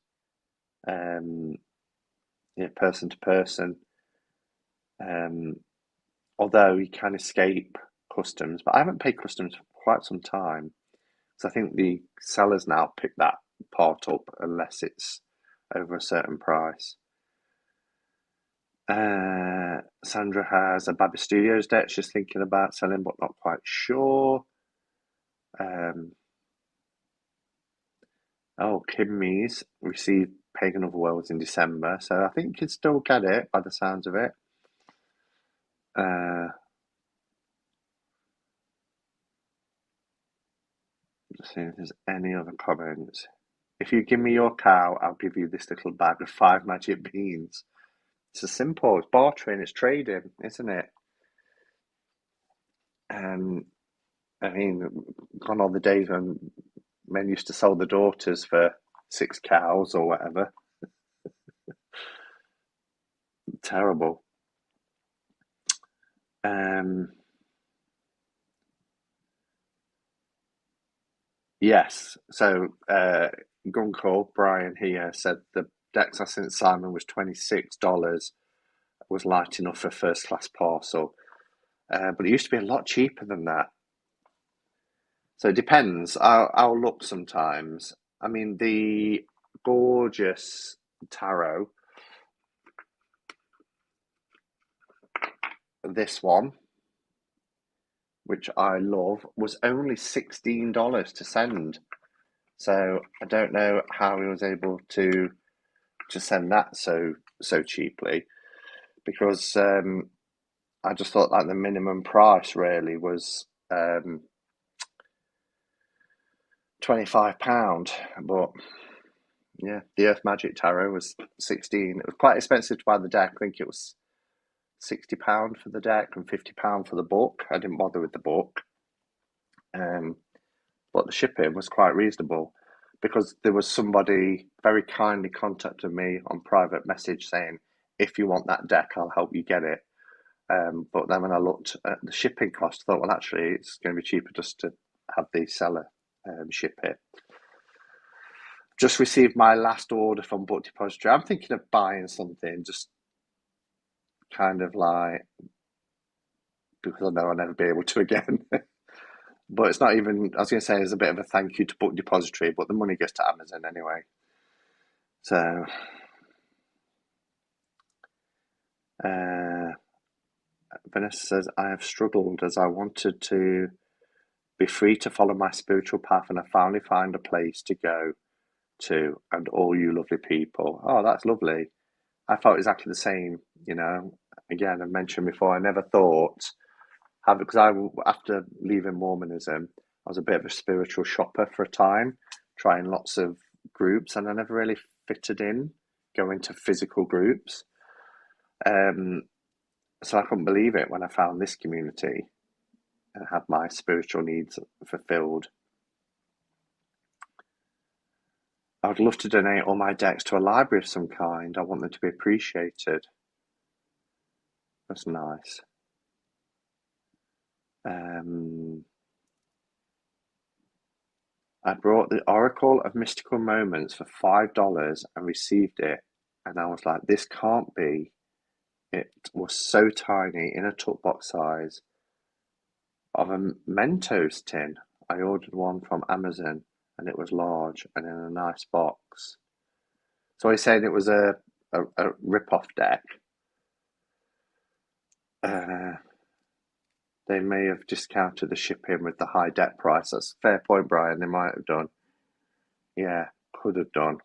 person to person. Although you can escape customs, but I haven't paid customs for quite some time. So I think the sellers now pick that part up unless it's over a certain price. Sandra has a Babby Studios deck she's thinking about selling, but not quite sure. Kimmy's received Pagan Otherworlds in December, so I think you can still get it by the sounds of it. Just seeing if there's any other comments. If you give me your cow, I'll give you this little bag of 5 magic beans. It's as simple. It's bartering, it's trading, isn't it? I mean, gone are the days when men used to sell the daughters for 6 cows or whatever. Terrible. Yes. So Gunkel, Brian here said the decks I sent Simon was $26. Was light enough for first class parcel. But it used to be a lot cheaper than that. So it depends. I'll look sometimes. I mean, the gorgeous tarot, this one, which I love, was only $16 to send. So I don't know how he was able to send that so cheaply, because I just thought like the minimum price really was £25, but yeah, the Earth Magic Tarot was 16. It was quite expensive to buy the deck. I think it was £60 for the deck and £50 for the book. I didn't bother with the book, but the shipping was quite reasonable because there was somebody very kindly contacted me on private message saying, if you want that deck, I'll help you get it. But then when I looked at the shipping cost, I thought, well, actually, it's going to be cheaper just to have the seller ship it. Just received my last order from Book Depository. I'm thinking of buying something, just kind of like, because I know I'll never be able to again. But it's not even, I was going to say, as a bit of a thank you to Book Depository, but the money goes to Amazon anyway. So, Vanessa says, I have struggled as I wanted to be free to follow my spiritual path, and I finally find a place to go to, and all you lovely people. Oh, that's lovely. I felt exactly the same, you know. Again, I mentioned before, I never thought, because after leaving Mormonism, I was a bit of a spiritual shopper for a time, trying lots of groups, and I never really fitted in going to physical groups. So I couldn't believe it when I found this community and had my spiritual needs fulfilled. I would love to donate all my decks to a library of some kind. I want them to be appreciated. That's nice. I brought the Oracle of Mystical Moments for $5 and received it, and I was like, this can't be. It was so tiny, in a tuck box size of a Mentos tin. I ordered one from Amazon, and it was large and in a nice box. So he's saying it was a rip-off deck. They may have discounted the shipping with the high deck price. That's a fair point, Brian. They might have done. Yeah, could have done.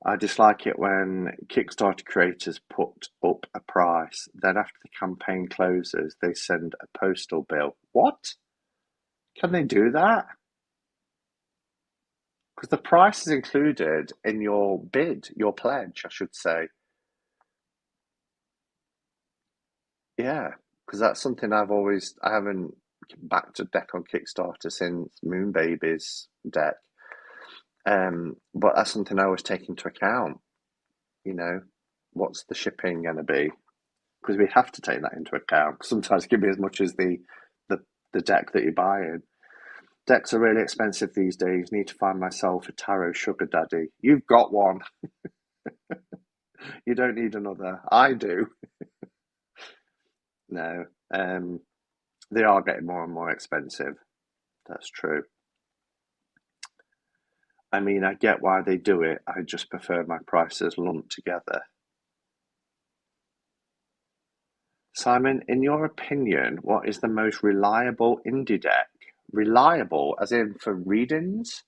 I dislike it when Kickstarter creators put up a price, then after the campaign closes, they send a postal bill. What? Can they do that? Because the price is included in your bid, your pledge, I should say. Yeah, because that's something I haven't backed a deck on Kickstarter since Moonbaby's deck. But that's something I always take into account. You know, what's the shipping going to be? Because we have to take that into account. Sometimes it can be as much as the deck that you're buying. Decks are really expensive these days. Need to find myself a tarot sugar daddy. You've got one. You don't need another. I do. No. They are getting more and more expensive. That's true. I mean, I get why they do it. I just prefer my prices lumped together. Simon, in your opinion, what is the most reliable indie deck? Reliable, as in for readings?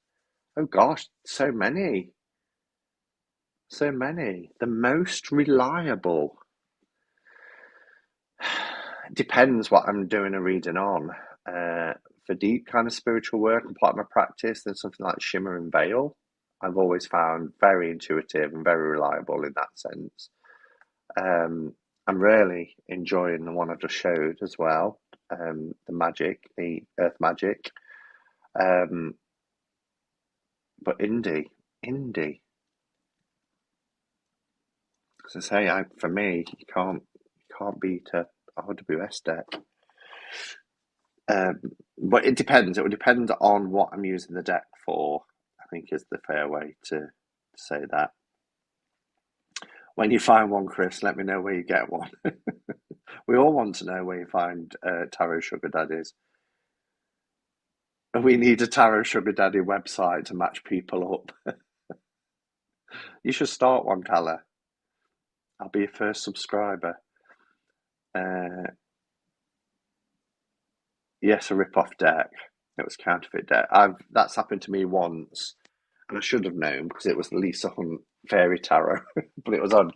Oh gosh, so many. So many. The most reliable. Depends what I'm doing a reading on. For deep kind of spiritual work and part of my practice, then something like Shimmer and Veil, I've always found very intuitive and very reliable in that sense. I'm really enjoying the one I just showed as well, the Earth Magic. But indie, as I say, for me, you can't beat a RWS deck. But it depends. It would depend on what I'm using the deck for, I think is the fair way to say that. When you find one, Chris, let me know where you get one. We all want to know where you find tarot sugar daddies. We need a tarot sugar daddy website to match people up. You should start one, Calla. I'll be your first subscriber. Yes, a rip-off deck. It was counterfeit deck. That's happened to me once, and I should have known because it was the Lisa Hunt Fairy Tarot, but it was on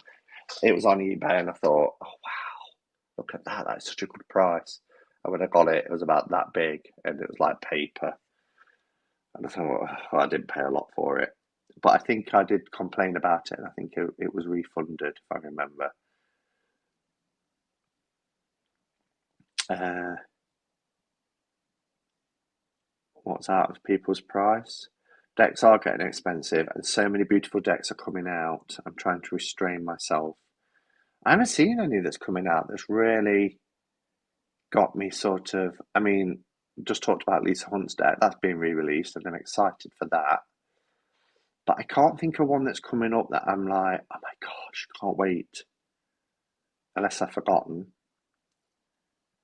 eBay, and I thought, oh wow, look at that! That's such a good price. And when I got it, it was about that big, and it was like paper. And I thought, oh, I didn't pay a lot for it, but I think I did complain about it, and I think it was refunded, if I remember. Uh, what's out of people's price? Decks are getting expensive, and so many beautiful decks are coming out. I'm trying to restrain myself. I haven't seen any that's coming out that's really got me sort of. I mean, just talked about Lisa Hunt's deck. That's being re-released, and I'm excited for that. But I can't think of one that's coming up that I'm like, oh my gosh, can't wait. Unless I've forgotten.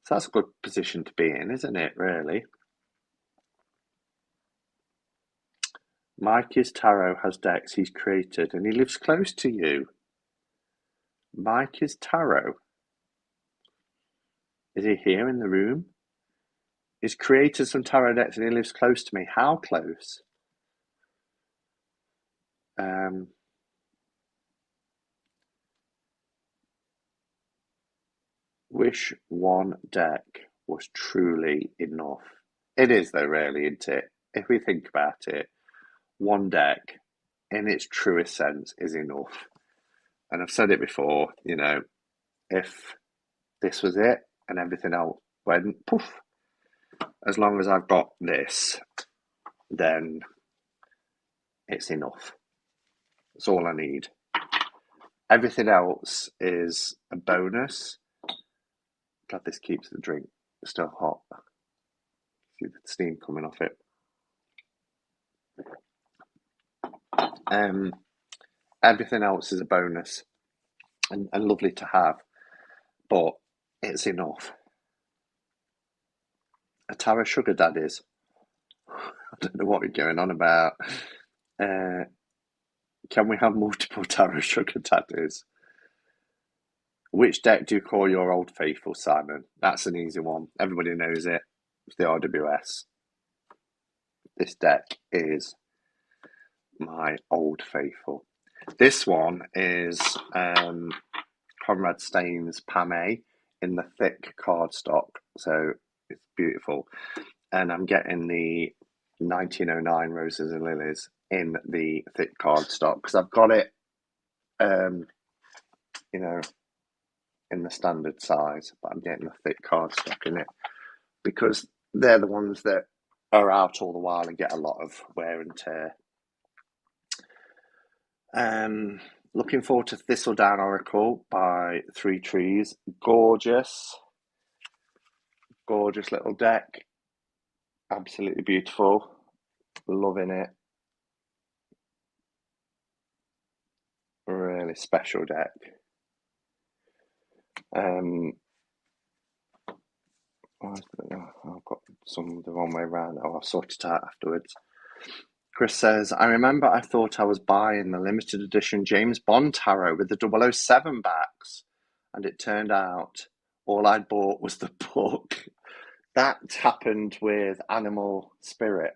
So that's a good position to be in, isn't it, really? Mikey's Tarot has decks he's created and he lives close to you. Mikey's Tarot. Is he here in the room? He's created some tarot decks and he lives close to me. How close? Wish one deck was truly enough. It is though, really, isn't it? If we think about it, one deck in its truest sense is enough. And I've said it before, if this was it and everything else went poof, as long as I've got this, then it's enough. That's all I need. Everything else is a bonus. Glad this keeps the drink still hot. See the steam coming off it. Everything else is a bonus and lovely to have, but it's enough. A tarot sugar daddies. I don't know what you're going on about. Can we have multiple tarot sugar daddies? Which deck do you call your old faithful, Simon? That's an easy one. Everybody knows it. It's the RWS. This deck is my old faithful. This one is Conrad Staines Pame in the thick cardstock, so it's beautiful. And I'm getting the 1909 Roses and Lilies in the thick cardstock because I've got it, in the standard size, but I'm getting the thick cardstock in it because they're the ones that are out all the while and get a lot of wear and tear. Looking forward to Thistledown Oracle by Three Trees. Gorgeous little deck. Absolutely beautiful. Loving it. Really special deck. I've got some the wrong way around. I'll sort it out afterwards. Chris says, I remember I thought I was buying the limited edition James Bond tarot with the 007 backs, and it turned out all I'd bought was the book. That happened with Animal Spirit.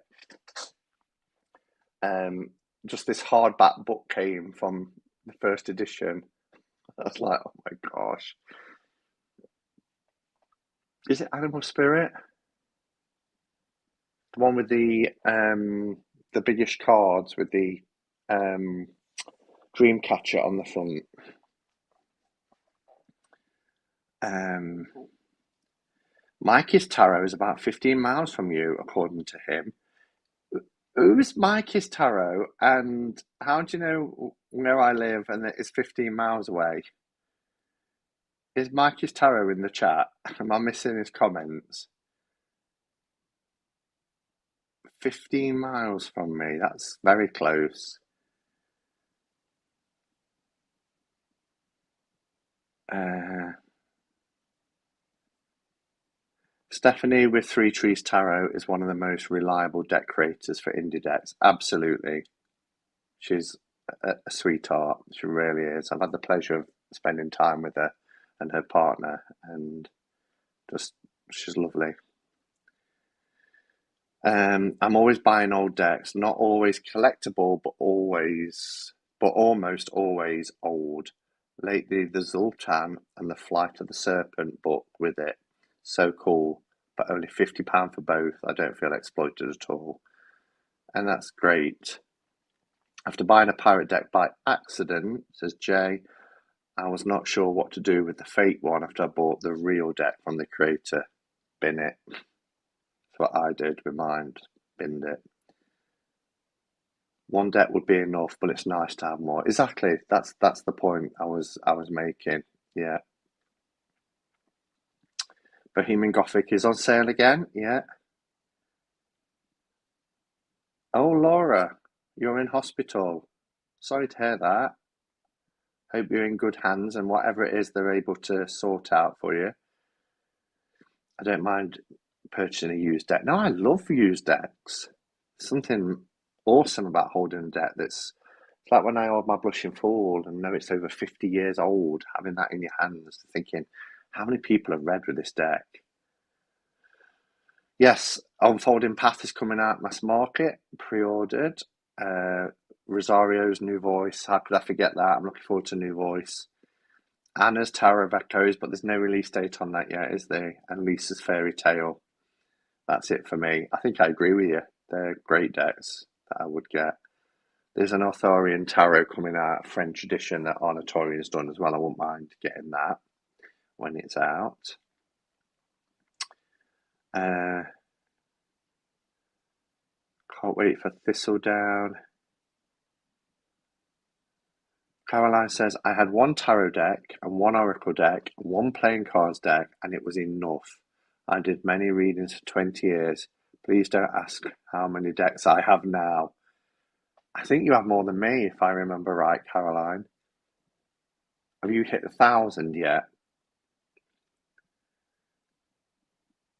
Just this hardback book came from the first edition. I was like, oh my gosh. Is it Animal Spirit? The one with the biggish cards with the Dreamcatcher on the front. Mikey's Tarot is about 15 miles from you, according to him. Who's Mikey's Tarot, and how do you know where I live and that it's 15 miles away? Is Mikey's Tarot in the chat? Am I missing his comments? 15 miles from me, that's very close. Stephanie with Three Trees Tarot is one of the most reliable deck creators for indie decks. Absolutely. She's a sweetheart. She really is. I've had the pleasure of spending time with her and her partner, and just she's lovely. I'm always buying old decks, not always collectible, but almost always old. Lately, the Zoltan and the Flight of the Serpent book with it. So cool, but only £50 for both. I don't feel exploited at all. And that's great. After buying a pirate deck by accident, says Jay, I was not sure what to do with the fake one after I bought the real deck from the creator. bin it. That's what I did with mine, binned it. One deck would be enough, but it's nice to have more. Exactly. That's the point I was making. Yeah. Bohemian Gothic is on sale again. Yeah. Oh, Laura, you're in hospital. Sorry to hear that. Hope you're in good hands and whatever it is they're able to sort out for you. I don't mind purchasing a used deck. No, I love used decks. Something awesome about holding a deck that's it's like when I hold my Blushing Fool and know it's over 50 years old, having that in your hands, thinking, how many people have read with this deck? Yes, Unfolding Path is coming out mass market, pre-ordered. Rosario's New Voice, how could I forget that? I'm looking forward to New Voice. Anna's Tower of Echoes, but there's no release date on that yet, is there? And Lisa's Fairy Tale. That's it for me. I think I agree with you. They're great decks that I would get. There's an Arthurian Tarot coming out, French edition that Arnatorian's done as well. I wouldn't mind getting that when it's out. Can't wait for Thistledown. Caroline says, I had one tarot deck and one oracle deck and one playing cards deck, and it was enough. I did many readings for 20 years. Please don't ask how many decks I have now. I think you have more than me, if I remember right, Caroline. Have you hit 1,000 yet?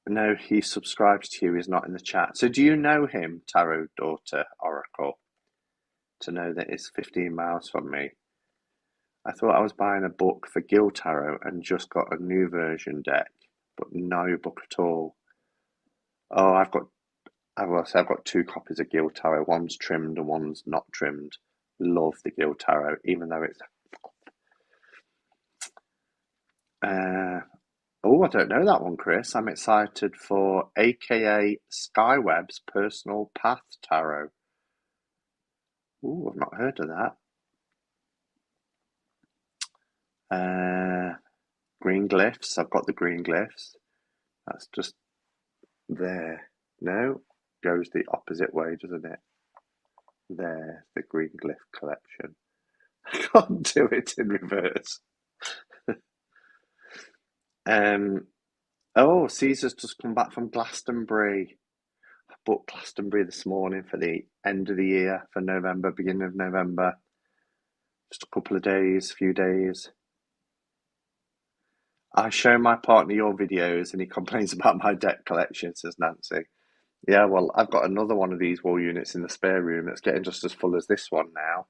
No, he subscribes to you. He's not in the chat. So do you know him, Tarot Daughter Oracle? To know that it's 15 miles from me. I thought I was buying a book for Guild Tarot and just got a new version deck, but no book at all. Oh, I've got 2 copies of Guild Tarot. One's trimmed and one's not trimmed. Love the Guild Tarot, even though it's. Oh, I don't know that one, Chris. I'm excited for AKA Skyweb's Personal Path Tarot. Ooh, I've not heard of that. Green Glyphs. I've got the Green Glyphs. That's just there. No, goes the opposite way, doesn't it? There's the Green Glyph collection. I can't do it in reverse. Oh, Caesar's just come back from Glastonbury. I booked Glastonbury this morning for the end of the year, for November, beginning of November. Just a couple of days, few days. I show my partner your videos and he complains about my deck collection, says Nancy. Yeah, well, I've got another one of these wall units in the spare room that's getting just as full as this one now.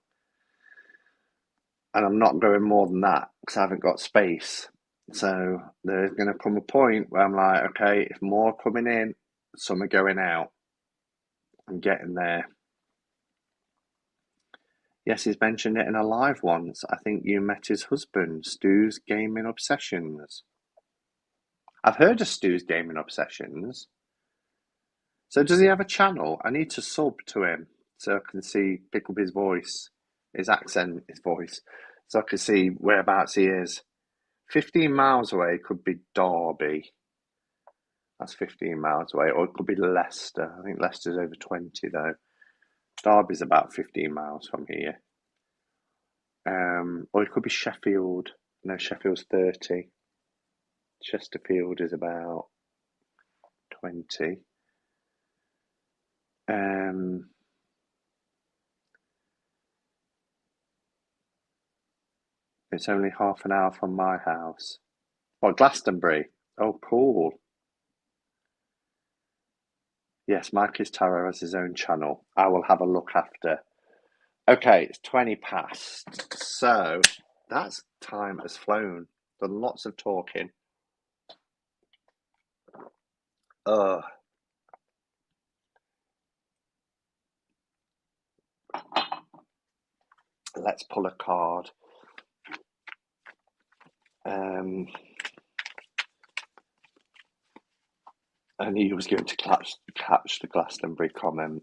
And I'm not going more than that because I haven't got space. So there's going to come a point where I'm like, okay, if more are coming in, some are going out. I'm getting there. Yes, he's mentioned it in a live once. I think you met his husband, Stu's Gaming Obsessions. I've heard of Stu's Gaming Obsessions. So does he have a channel? I need to sub to him so I can pick up his voice, his accent, his voice, so I can see whereabouts he is. 15 miles away could be Derby. That's 15 miles away. Or it could be Leicester. I think Leicester's over 20 though. Derby's about 15 miles from here. Or it could be Sheffield. No, Sheffield's 30. Chesterfield is about 20. It's only half an hour from my house. Oh, Glastonbury. Oh, cool. Yes, Marcus Tarot has his own channel. I will have a look after. Okay, it's 20 past. So, that's time has flown. Done lots of talking. Let's pull a card. I knew he was going to catch the Glastonbury comment.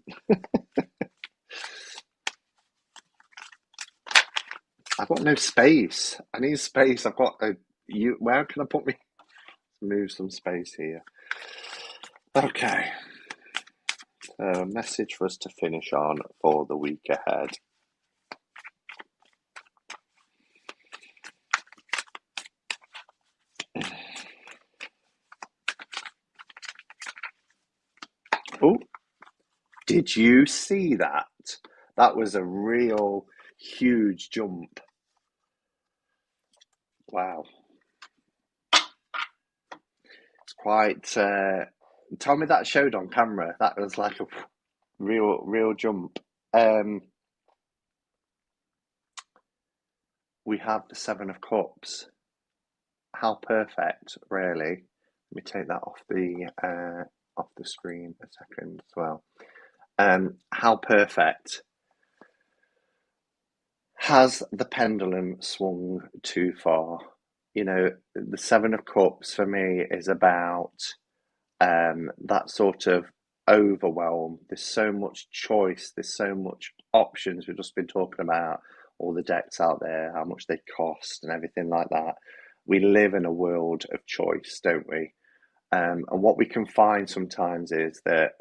I've got no space. I need space. I've got where can I put me? Move some space here. Okay, so a message for us to finish on for the week ahead. Oh, did you see that? That was a real huge jump. Wow. It's quite. Tell me that showed on camera. That was like a real jump. Um, we have the Seven of Cups. How perfect, really. Let me take that off the screen a second as well. How perfect. Has the pendulum swung too far? You know, the Seven of Cups for me is about that sort of overwhelm. There's so much choice, there's so much options. We've just been talking about all the decks out there, how much they cost, and everything like that. We live in a world of choice, don't we? And what we can find sometimes is that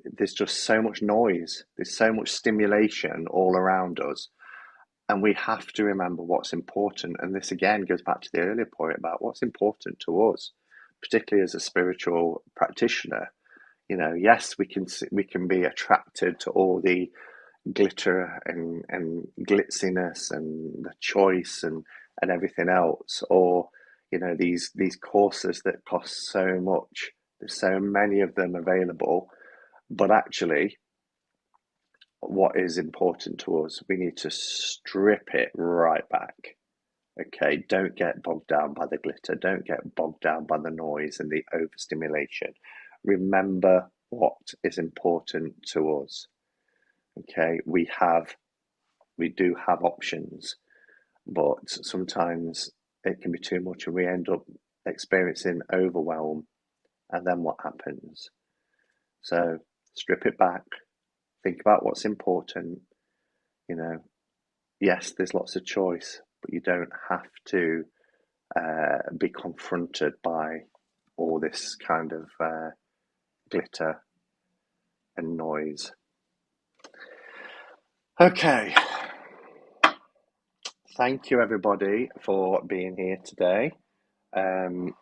there's just so much noise, there's so much stimulation all around us, and we have to remember what's important. And this again goes back to the earlier point about what's important to us, particularly as a spiritual practitioner. You know, yes, we can be attracted to all the glitter and glitziness and the choice and everything else, or you know, these courses that cost so much. There's so many of them available, but actually, what is important to us, we need to strip it right back. Okay, don't get bogged down by the glitter, don't get bogged down by the noise and the overstimulation. Remember what is important to us. Okay, we do have options, but sometimes it can be too much and we end up experiencing overwhelm. And then what happens? So strip it back, think about what's important. You know, yes, there's lots of choice, but you don't have to be confronted by all this kind of glitter and noise. Okay, thank you everybody for being here today. Um,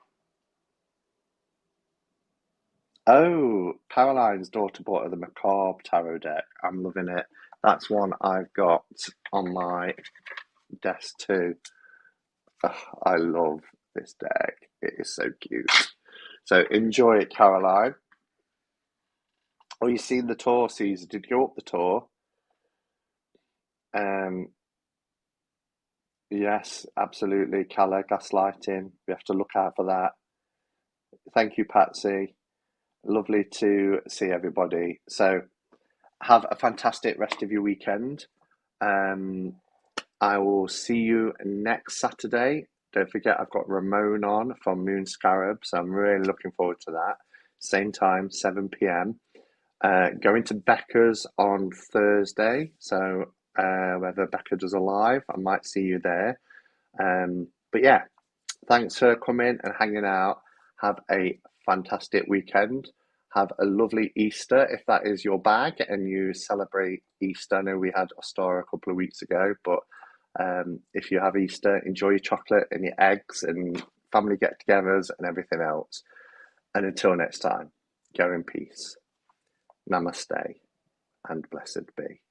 oh, Caroline's daughter bought her the Macabre Tarot deck. I'm loving it. That's one I've got on my desk too. Ugh, I love this deck. It is so cute. So enjoy it, Caroline. Oh, you seen the tour, Caesar? Did you go up the tour? Um, yes, absolutely. Colour gaslighting. We have to look out for that. Thank you, Patsy. Lovely to see everybody. So have a fantastic rest of your weekend. Um, I will see you next Saturday. Don't forget, I've got Ramon on from Moon Scarab, so I'm really looking forward to that. Same time, 7 p.m. Going to Becca's on Thursday, so whether Becca does a live, I might see you there. But yeah, thanks for coming and hanging out. Have a fantastic weekend. Have a lovely Easter if that is your bag and you celebrate Easter. I know we had Ostara a couple of weeks ago, but if you have Easter, enjoy your chocolate and your eggs and family get togethers and everything else. And until next time, go in peace. Namaste and blessed be.